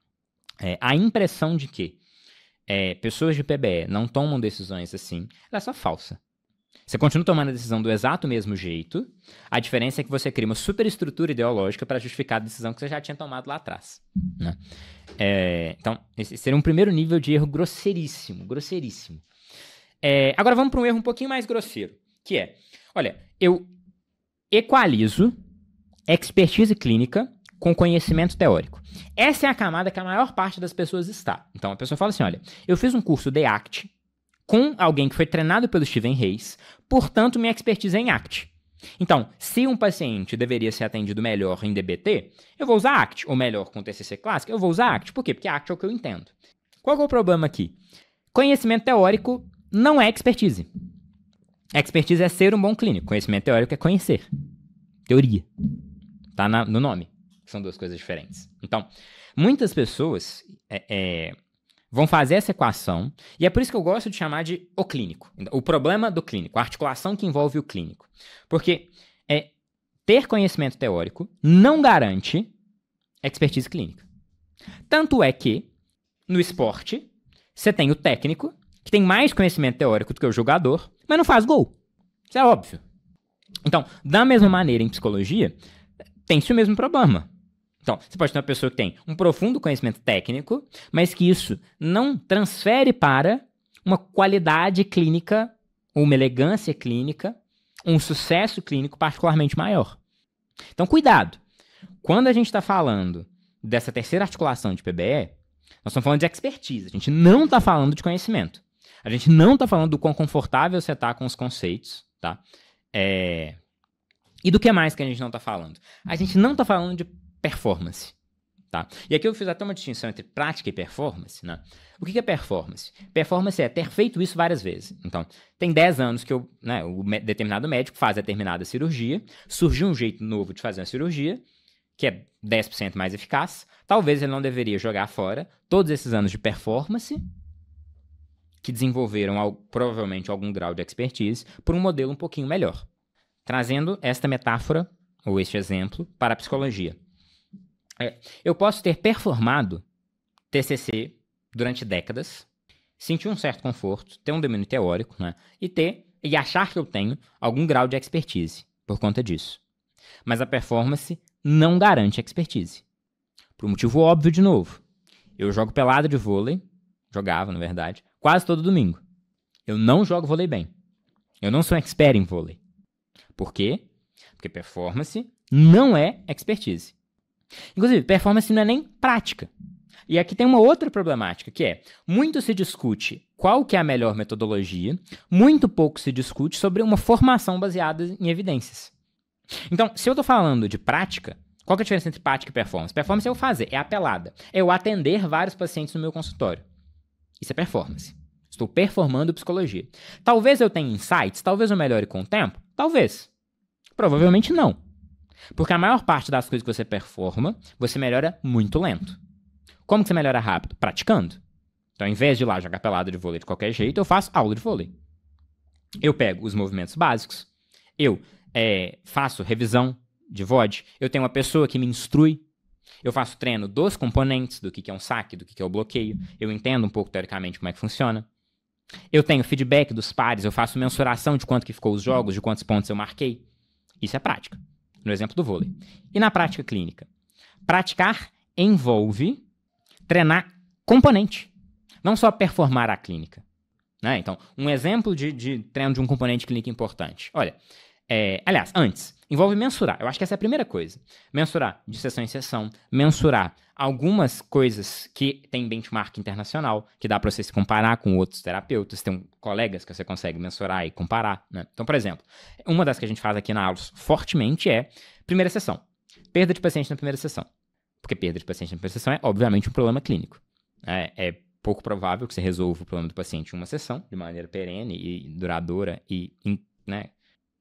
A impressão de que pessoas de PBE não tomam decisões assim, ela é só falsa. Você continua tomando a decisão do exato mesmo jeito, a diferença é que você cria uma superestrutura ideológica para justificar a decisão que você já tinha tomado lá atrás. Né? Então, esse seria um primeiro nível de erro grosseiríssimo. Agora vamos para um erro um pouquinho mais grosseiro, que é, olha, eu equalizo expertise clínica com conhecimento teórico. Essa é a camada que a maior parte das pessoas está. Então, a pessoa fala assim, olha, eu fiz um curso de ACT com alguém que foi treinado pelo Steven Hayes, portanto, minha expertise é em ACT. Então, se um paciente deveria ser atendido melhor em DBT, eu vou usar ACT, ou melhor com TCC clássico, eu vou usar ACT. Por quê? Porque ACT é o que eu entendo. Qual que é o problema aqui? Conhecimento teórico não é expertise. Expertise é ser um bom clínico. Conhecimento teórico é conhecer. Teoria. Tá no nome. São duas coisas diferentes. Então, muitas pessoas vão fazer essa equação, e é por isso que eu gosto de chamar de o clínico. O problema do clínico, a articulação que envolve o clínico. Porque ter conhecimento teórico não garante expertise clínica. Tanto é que, no esporte, você tem o técnico, que tem mais conhecimento teórico do que o jogador, mas não faz gol. Isso é óbvio. Então, da mesma maneira, em psicologia, tem-se o mesmo problema. Então, você pode ter uma pessoa que tem um profundo conhecimento técnico, mas que isso não transfere para uma qualidade clínica, uma elegância clínica, um sucesso clínico particularmente maior. Então, cuidado. Quando a gente está falando dessa terceira articulação de PBE, nós estamos falando de expertise. A gente não está falando de conhecimento. A gente não está falando do quão confortável você está com os conceitos, tá? E do que mais que a gente não está falando? A gente não está falando de performance, tá? E aqui eu fiz até uma distinção entre prática e performance, né? O que é performance? Performance é ter feito isso várias vezes. Então, tem 10 anos que o determinado médico faz determinada cirurgia, surgiu um jeito novo de fazer uma cirurgia, que é 10% mais eficaz, talvez ele não deveria jogar fora todos esses anos de performance que desenvolveram provavelmente algum grau de expertise por um modelo um pouquinho melhor. Trazendo esta metáfora, ou este exemplo, para a psicologia. Eu posso ter performado TCC durante décadas, sentir um certo conforto, ter um domínio teórico, né, e achar que eu tenho algum grau de expertise por conta disso. Mas a performance não garante expertise. Por um motivo óbvio, de novo. Eu jogo pelada de vôlei, jogava, na verdade, quase todo domingo. Eu não jogo vôlei bem. Eu não sou um expert em vôlei. Por quê? Porque performance não é expertise. Inclusive, performance não é nem prática. E aqui tem uma outra problemática, que é, muito se discute qual que é a melhor metodologia, muito pouco se discute sobre uma formação baseada em evidências. Então, se eu estou falando de prática, qual que é a diferença entre prática e performance? Performance é eu fazer, é a pelada. É eu atender vários pacientes no meu consultório. Isso é performance. Estou performando psicologia. Talvez eu tenha insights, talvez eu melhore com o tempo, talvez. Provavelmente não. Porque a maior parte das coisas que você performa, você melhora muito lento. Como que você melhora rápido? Praticando. Então, ao invés de ir lá jogar pelada de vôlei de qualquer jeito, eu faço aula de vôlei. Eu pego os movimentos básicos, eu faço revisão de VOD, eu tenho uma pessoa que me instrui, eu faço treino dos componentes, do que é um saque, do que é o bloqueio, eu entendo um pouco teoricamente como é que funciona. Eu tenho feedback dos pares, eu faço mensuração de quanto que ficou os jogos, de quantos pontos eu marquei. Isso é prática, no exemplo do vôlei. E na prática clínica? Praticar envolve treinar componente, não só performar a clínica. Né? Então, um exemplo de treino de um componente clínico importante. Olha, aliás, antes, envolve mensurar. Eu acho que essa é a primeira coisa. Mensurar de sessão em sessão, mensurar algumas coisas que tem benchmark internacional, que dá para você se comparar com outros terapeutas, tem colegas que você consegue mensurar e comparar. Né? Então, por exemplo, uma das que a gente faz aqui na aula fortemente é primeira sessão. Perda de paciente na primeira sessão. Porque perda de paciente na primeira sessão é, obviamente, um problema clínico. É pouco provável que você resolva o problema do paciente em uma sessão, de maneira perene e duradoura e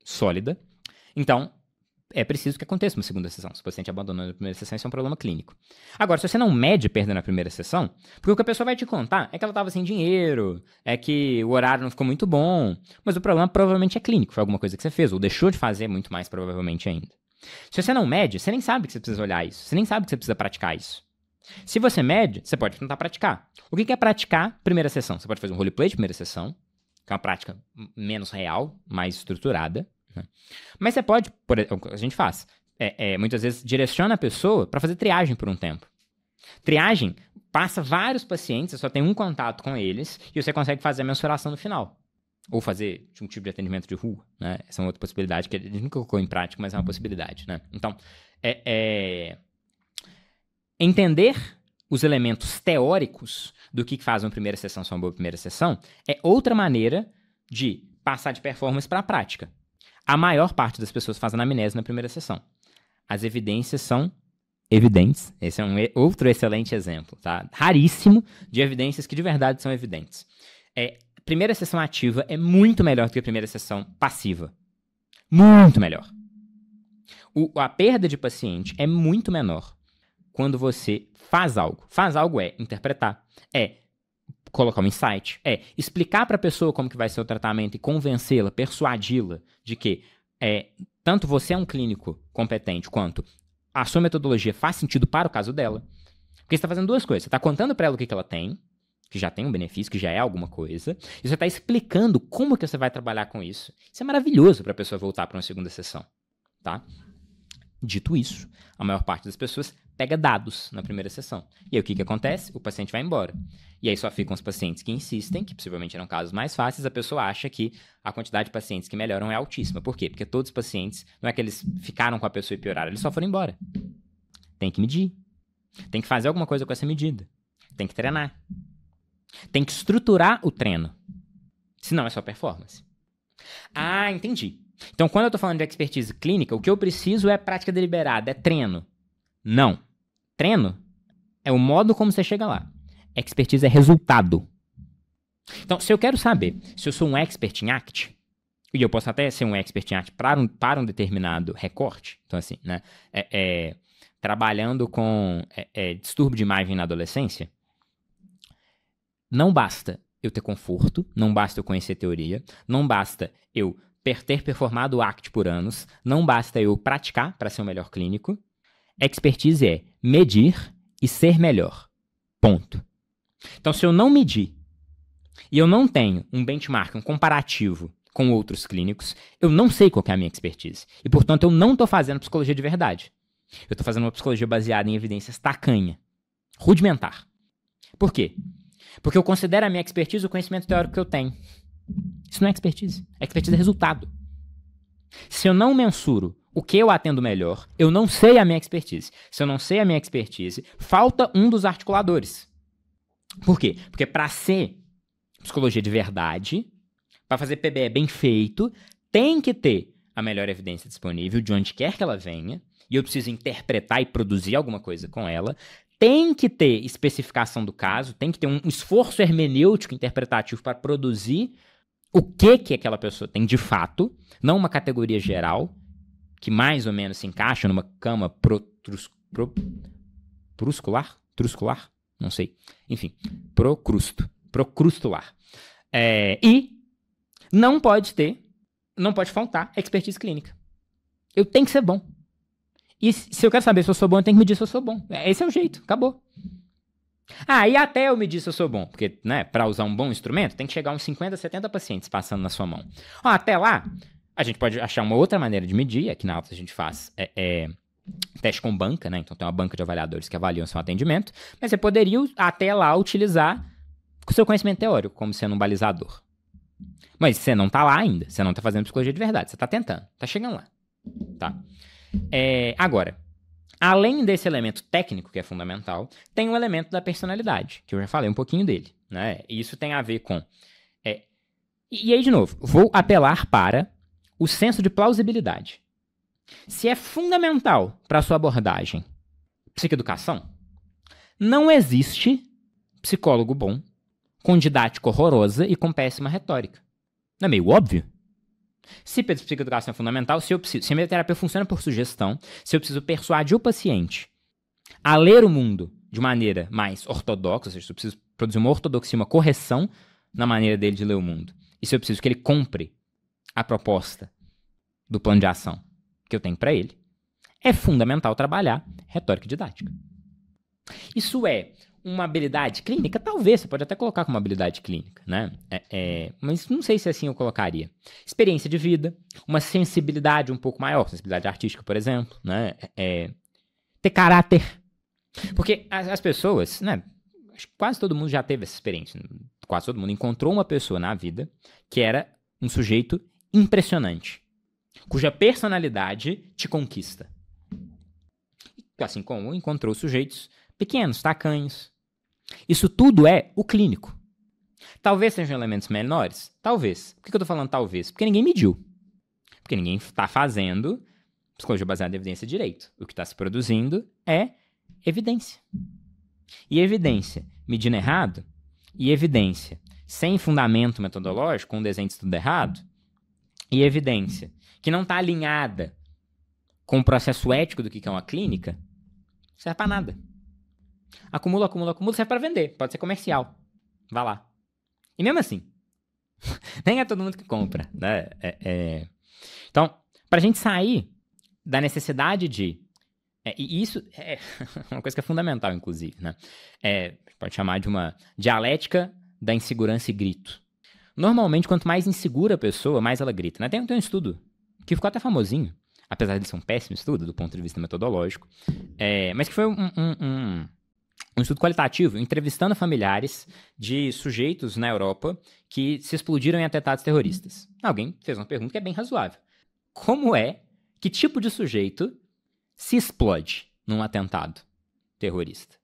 sólida. Então, é preciso que aconteça uma segunda sessão. Se o paciente abandonou na primeira sessão, isso é um problema clínico. Agora, se você não mede perda na primeira sessão, porque o que a pessoa vai te contar é que ela estava sem dinheiro, é que o horário não ficou muito bom, mas o problema provavelmente é clínico, foi alguma coisa que você fez, ou deixou de fazer muito mais provavelmente ainda. Se você não mede, você nem sabe que você precisa olhar isso, você nem sabe que você precisa praticar isso. Se você mede, você pode tentar praticar. O que é praticar primeira sessão? Você pode fazer um roleplay de primeira sessão, que é uma prática menos real, mais estruturada. Né? Mas você pode, o que a gente faz, muitas vezes direciona a pessoa para fazer triagem por um tempo. Triagem passa vários pacientes, você só tem um contato com eles e você consegue fazer a mensuração no final. Ou fazer um tipo de atendimento de rua, né? Essa é uma outra possibilidade que a gente nunca colocou em prática, mas é uma possibilidade, né? Então, entender os elementos teóricos do que faz uma primeira sessão ser uma boa primeira sessão é outra maneira de passar de performance para a prática. A maior parte das pessoas faz anamnese na primeira sessão. As evidências são evidentes. Esse é outro excelente exemplo, tá? Raríssimo de evidências que de verdade são evidentes. Primeira sessão ativa é muito melhor do que a primeira sessão passiva. Muito melhor. A perda de paciente é muito menor quando você faz algo. Faz algo é interpretar, é colocar um insight, é explicar para a pessoa como que vai ser o tratamento e convencê-la, persuadi-la de que tanto você é um clínico competente quanto a sua metodologia faz sentido para o caso dela. Porque você está fazendo duas coisas. Você está contando para ela o que ela tem, que já tem um benefício, que já é alguma coisa, e você está explicando como que você vai trabalhar com isso. Isso é maravilhoso para a pessoa voltar para uma segunda sessão, tá? Dito isso, a maior parte das pessoas pega dados na primeira sessão. E aí o que acontece? O paciente vai embora. E aí só ficam os pacientes que insistem, que possivelmente eram casos mais fáceis, a pessoa acha que a quantidade de pacientes que melhoram é altíssima. Por quê? Porque todos os pacientes, não é que eles ficaram com a pessoa e pioraram, eles só foram embora. Tem que medir. Tem que fazer alguma coisa com essa medida. Tem que treinar. Tem que estruturar o treino. Senão é só performance. Ah, entendi. Então, quando eu estou falando de expertise clínica, o que eu preciso é prática deliberada, é treino. Não. Treino é o modo como você chega lá. Expertise é resultado. Então, se eu quero saber se eu sou um expert em ACT, e eu posso até ser um expert em ACT para um determinado recorte, então assim, né, trabalhando com distúrbio de imagem na adolescência, não basta eu ter conforto, não basta eu conhecer teoria, não basta eu ter performado o ACT por anos, não basta eu praticar para ser o melhor clínico. Expertise é medir e ser melhor. Ponto. Então, se eu não medir e eu não tenho um benchmark, um comparativo com outros clínicos, eu não sei qual que é a minha expertise. E, portanto, eu não estou fazendo psicologia de verdade. Eu estou fazendo uma psicologia baseada em evidências tacanha, rudimentar. Por quê? Porque eu considero a minha expertise o conhecimento teórico que eu tenho. Isso não é expertise. Expertise é resultado. Se eu não mensuro o que eu atendo melhor, eu não sei a minha expertise. Se eu não sei a minha expertise, falta um dos articuladores. Por quê? Porque para ser psicologia de verdade, para fazer PBE bem feito, tem que ter a melhor evidência disponível de onde quer que ela venha, e eu preciso interpretar e produzir alguma coisa com ela. Tem que ter especificação do caso, tem que ter um esforço hermenêutico interpretativo para produzir o que aquela pessoa tem de fato, não uma categoria geral, que mais ou menos se encaixa numa cama truscular? Não sei. Enfim, procrustular. E não pode faltar expertise clínica. Eu tenho que ser bom. E se eu quero saber se eu sou bom, eu tenho que medir se eu sou bom. Esse é o jeito, acabou. E até eu medir se eu sou bom, porque, né, para usar um bom instrumento, tem que chegar a uns 50, 70 pacientes passando na sua mão. Até lá, a gente pode achar uma outra maneira de medir. Aqui na Altos a gente faz teste com banca, né? Então tem uma banca de avaliadores que avaliam seu atendimento, mas você poderia até lá utilizar o seu conhecimento teórico como sendo um balizador. Mas você não tá lá ainda, você não tá fazendo psicologia de verdade, você tá tentando, tá chegando lá, tá? Agora, além desse elemento técnico que é fundamental, tem um elemento da personalidade, que eu já falei um pouquinho dele, né? E isso tem a ver com... E aí, de novo, vou apelar para o senso de plausibilidade. Se é fundamental para a sua abordagem psicoeducação, não existe psicólogo bom com didática horrorosa e com péssima retórica. Não é meio óbvio? Se psicoeducação é fundamental, se a minha terapia funciona por sugestão, se eu preciso persuadir o paciente a ler o mundo de maneira mais ortodoxa, ou seja, se eu preciso produzir uma ortodoxia, uma correção na maneira dele de ler o mundo, e se eu preciso que ele compre a proposta do plano de ação que eu tenho para ele, é fundamental trabalhar retórica e didática. Isso é uma habilidade clínica? Talvez, você pode até colocar como habilidade clínica, né? Mas não sei se assim eu colocaria. Experiência de vida, uma sensibilidade um pouco maior, sensibilidade artística, por exemplo, né? Ter caráter. Porque as pessoas, né? Acho que quase todo mundo já teve essa experiência. Quase todo mundo encontrou uma pessoa na vida que era um sujeito impressionante, cuja personalidade te conquista. Assim como encontrou sujeitos pequenos, tacanhos. Isso tudo é o clínico. Talvez sejam elementos menores? Talvez. Por que eu estou falando talvez? Porque ninguém mediu. Porque ninguém está fazendo psicologia baseada em evidência direito. O que está se produzindo é evidência. E evidência medindo errado, e evidência sem fundamento metodológico, com um desenho de estudo errado, e evidência que não está alinhada com o processo ético do que é uma clínica, não serve para nada. Acumula, serve para vender, pode ser comercial. Vá lá. E mesmo assim, nem é todo mundo que compra, né? Então, para a gente sair da necessidade de... e isso é uma coisa que é fundamental, inclusive, né? Pode chamar de uma dialética da insegurança e grito. Normalmente, quanto mais insegura a pessoa, mais ela grita, né? Tem um estudo que ficou até famosinho, apesar de ser um péssimo estudo do ponto de vista metodológico, mas que foi um estudo qualitativo, entrevistando familiares de sujeitos na Europa que se explodiram em atentados terroristas. Alguém fez uma pergunta que é bem razoável. Que tipo de sujeito se explode num atentado terrorista?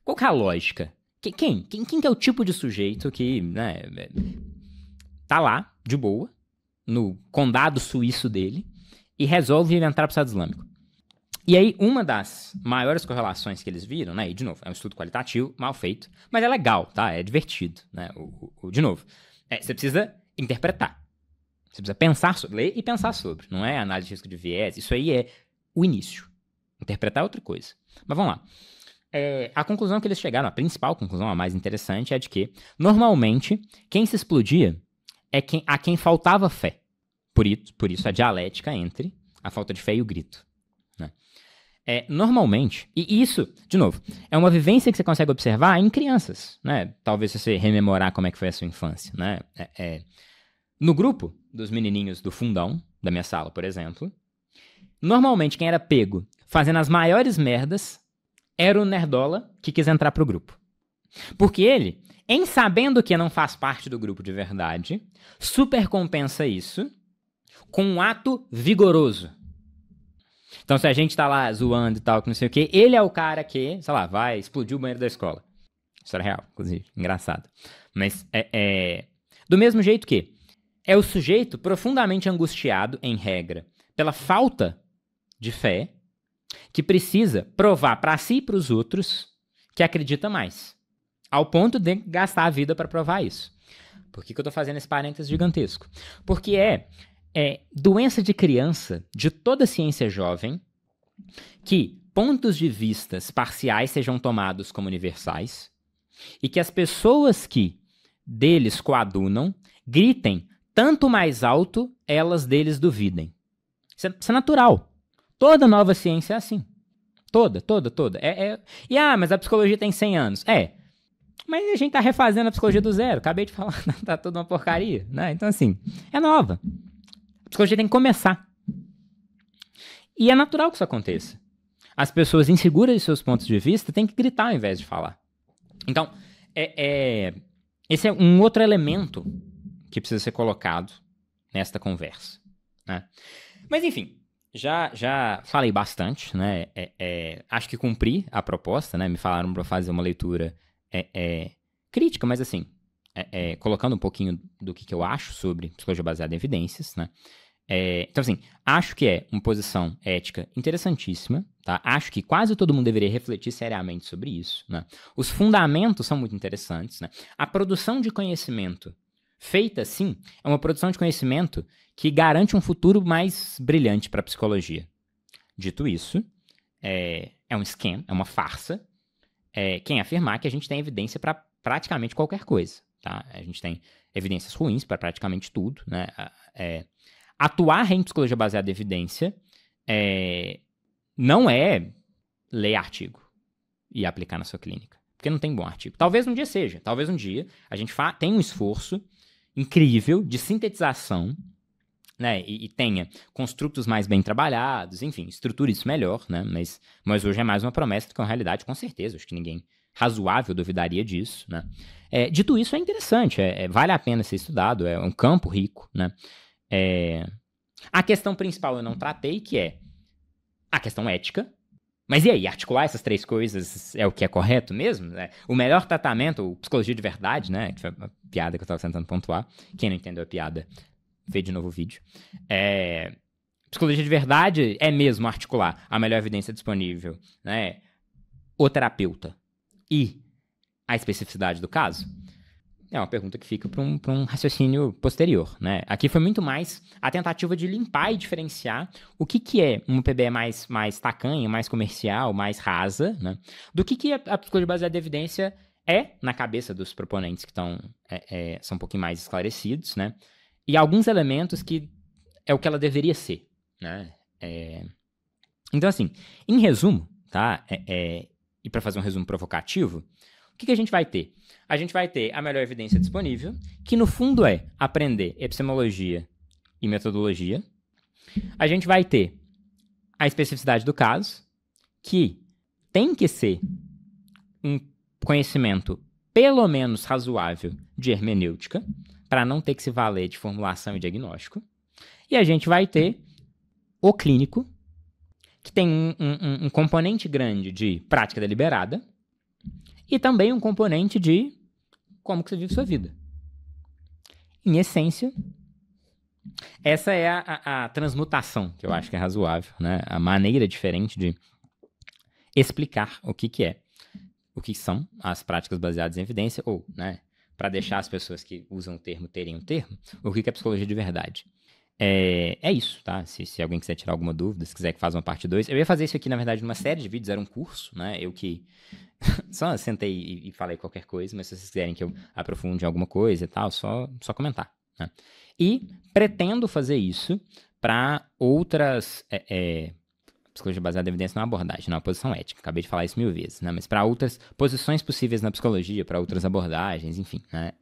Qual que é a lógica? Quem que é o tipo de sujeito que, né, tá lá, de boa, no condado suíço dele, e resolve entrar pro Estado Islâmico? E aí, uma das maiores correlações que eles viram, né, e de novo, é um estudo qualitativo, mal feito, mas é legal, tá? É divertido, né? De novo, você precisa interpretar. Você precisa pensar sobre, ler e pensar sobre. Não é análise de risco de viés, isso aí é o início. Interpretar é outra coisa. Mas vamos lá. A conclusão que eles chegaram, a principal conclusão, a mais interessante, é de que, normalmente, quem se explodia é a quem faltava fé. Por isso a dialética entre a falta de fé e o grito. Né? Normalmente, e isso, de novo, é uma vivência que você consegue observar em crianças. Né? Talvez se você rememorar como é que foi a sua infância. Né? No grupo dos menininhos do fundão, da minha sala, por exemplo, normalmente quem era pego fazendo as maiores merdas era o nerdola que quis entrar pro grupo. Porque ele, em sabendo que não faz parte do grupo de verdade, supercompensa isso com um ato vigoroso. Então, se a gente tá lá zoando e tal, que não sei o quê, ele é o cara que, sei lá, vai explodir o banheiro da escola. História real, inclusive. Engraçado. Mas do mesmo jeito que é o sujeito profundamente angustiado, em regra, pela falta de fé, que precisa provar para si e para os outros que acredita mais. Ao ponto de gastar a vida para provar isso. Por que eu tô fazendo esse parênteses gigantesco? Porque doença de criança, de toda ciência jovem, que pontos de vistas parciais sejam tomados como universais e que as pessoas que deles coadunam gritem tanto mais alto elas deles duvidem. Isso é natural. Toda nova ciência é assim. Toda. Mas a psicologia tem 100 anos. Mas a gente tá refazendo a psicologia do zero. Acabei de falar, tá tudo uma porcaria, né? Então, assim, é nova. A psicologia tem que começar. E é natural que isso aconteça. As pessoas inseguras de seus pontos de vista têm que gritar ao invés de falar. Então, esse é um outro elemento que precisa ser colocado nesta conversa, né? Mas, enfim, já falei bastante, né? Acho que cumpri a proposta, né? Me falaram para fazer uma leitura crítica, mas assim, colocando um pouquinho do que eu acho sobre psicologia baseada em evidências, né? Então, assim, acho que é uma posição ética interessantíssima, tá? Acho que quase todo mundo deveria refletir seriamente sobre isso, né? Os fundamentos são muito interessantes, né? A produção de conhecimento feita assim é uma produção de conhecimento que garante um futuro mais brilhante para a psicologia. Dito isso, é um scam, é uma farsa, quem afirmar que a gente tem evidência para praticamente qualquer coisa, tá? A gente tem evidências ruins para praticamente tudo, né? Atuar em psicologia baseada em evidência não é ler artigo e aplicar na sua clínica, porque não tem bom artigo. Talvez um dia seja, talvez um dia a gente tenha um esforço incrível de sintetização, né, e tenha construtos mais bem trabalhados, enfim, estruture isso melhor, né, mas hoje é mais uma promessa do que uma realidade, com certeza, acho que ninguém razoável duvidaria disso, né. Dito isso, é interessante, vale a pena ser estudado, é um campo rico, né. A questão principal eu não tratei, que é a questão ética. Mas e aí, articular essas três coisas é o que é correto mesmo? O melhor tratamento, psicologia de verdade, né? Que foi uma piada que eu estava tentando pontuar. Quem não entendeu a piada, vê de novo o vídeo. Psicologia de verdade é mesmo articular a melhor evidência disponível, né? O terapeuta e a especificidade do caso? é uma pergunta que fica para um raciocínio posterior, né? Aqui foi muito mais a tentativa de limpar e diferenciar o que é uma PBE mais tacanha, mais comercial, mais rasa, né? Do que a psicologia baseada em evidência é na cabeça dos proponentes que são um pouquinho mais esclarecidos, né? E alguns elementos que é o que ela deveria ser, né? Então, assim, em resumo, tá? E para fazer um resumo provocativo, o que a gente vai ter? A gente vai ter a melhor evidência disponível, que no fundo é aprender epistemologia e metodologia. A gente vai ter a especificidade do caso, que tem que ser um conhecimento pelo menos razoável de hermenêutica, para não ter que se valer de formulação e diagnóstico. E a gente vai ter o clínico, que tem um componente grande de prática deliberada e também um componente de como que você vive sua vida. Em essência, essa é a transmutação que eu acho que é razoável, né? A maneira diferente de explicar o que são as práticas baseadas em evidência, ou, né, para deixar as pessoas que usam o termo terem um termo, o que é psicologia de verdade. É isso, tá? Se alguém quiser tirar alguma dúvida, se quiser que faça uma parte 2. Eu ia fazer isso aqui, na verdade, numa série de vídeos, era um curso, né? Eu que só sentei e falei qualquer coisa, mas se vocês quiserem que eu aprofunde em alguma coisa e tal, só comentar, né? E pretendo fazer isso para outras... psicologia baseada em evidência não é uma abordagem, não é uma posição ética. Acabei de falar isso 1000 vezes, né? Mas para outras posições possíveis na psicologia, para outras abordagens, enfim, né?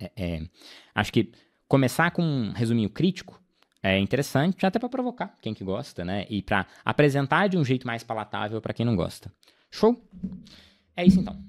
Acho que começar com um resuminho crítico é interessante, até para provocar quem que gosta, né? E para apresentar de um jeito mais palatável para quem não gosta. Show? É isso então.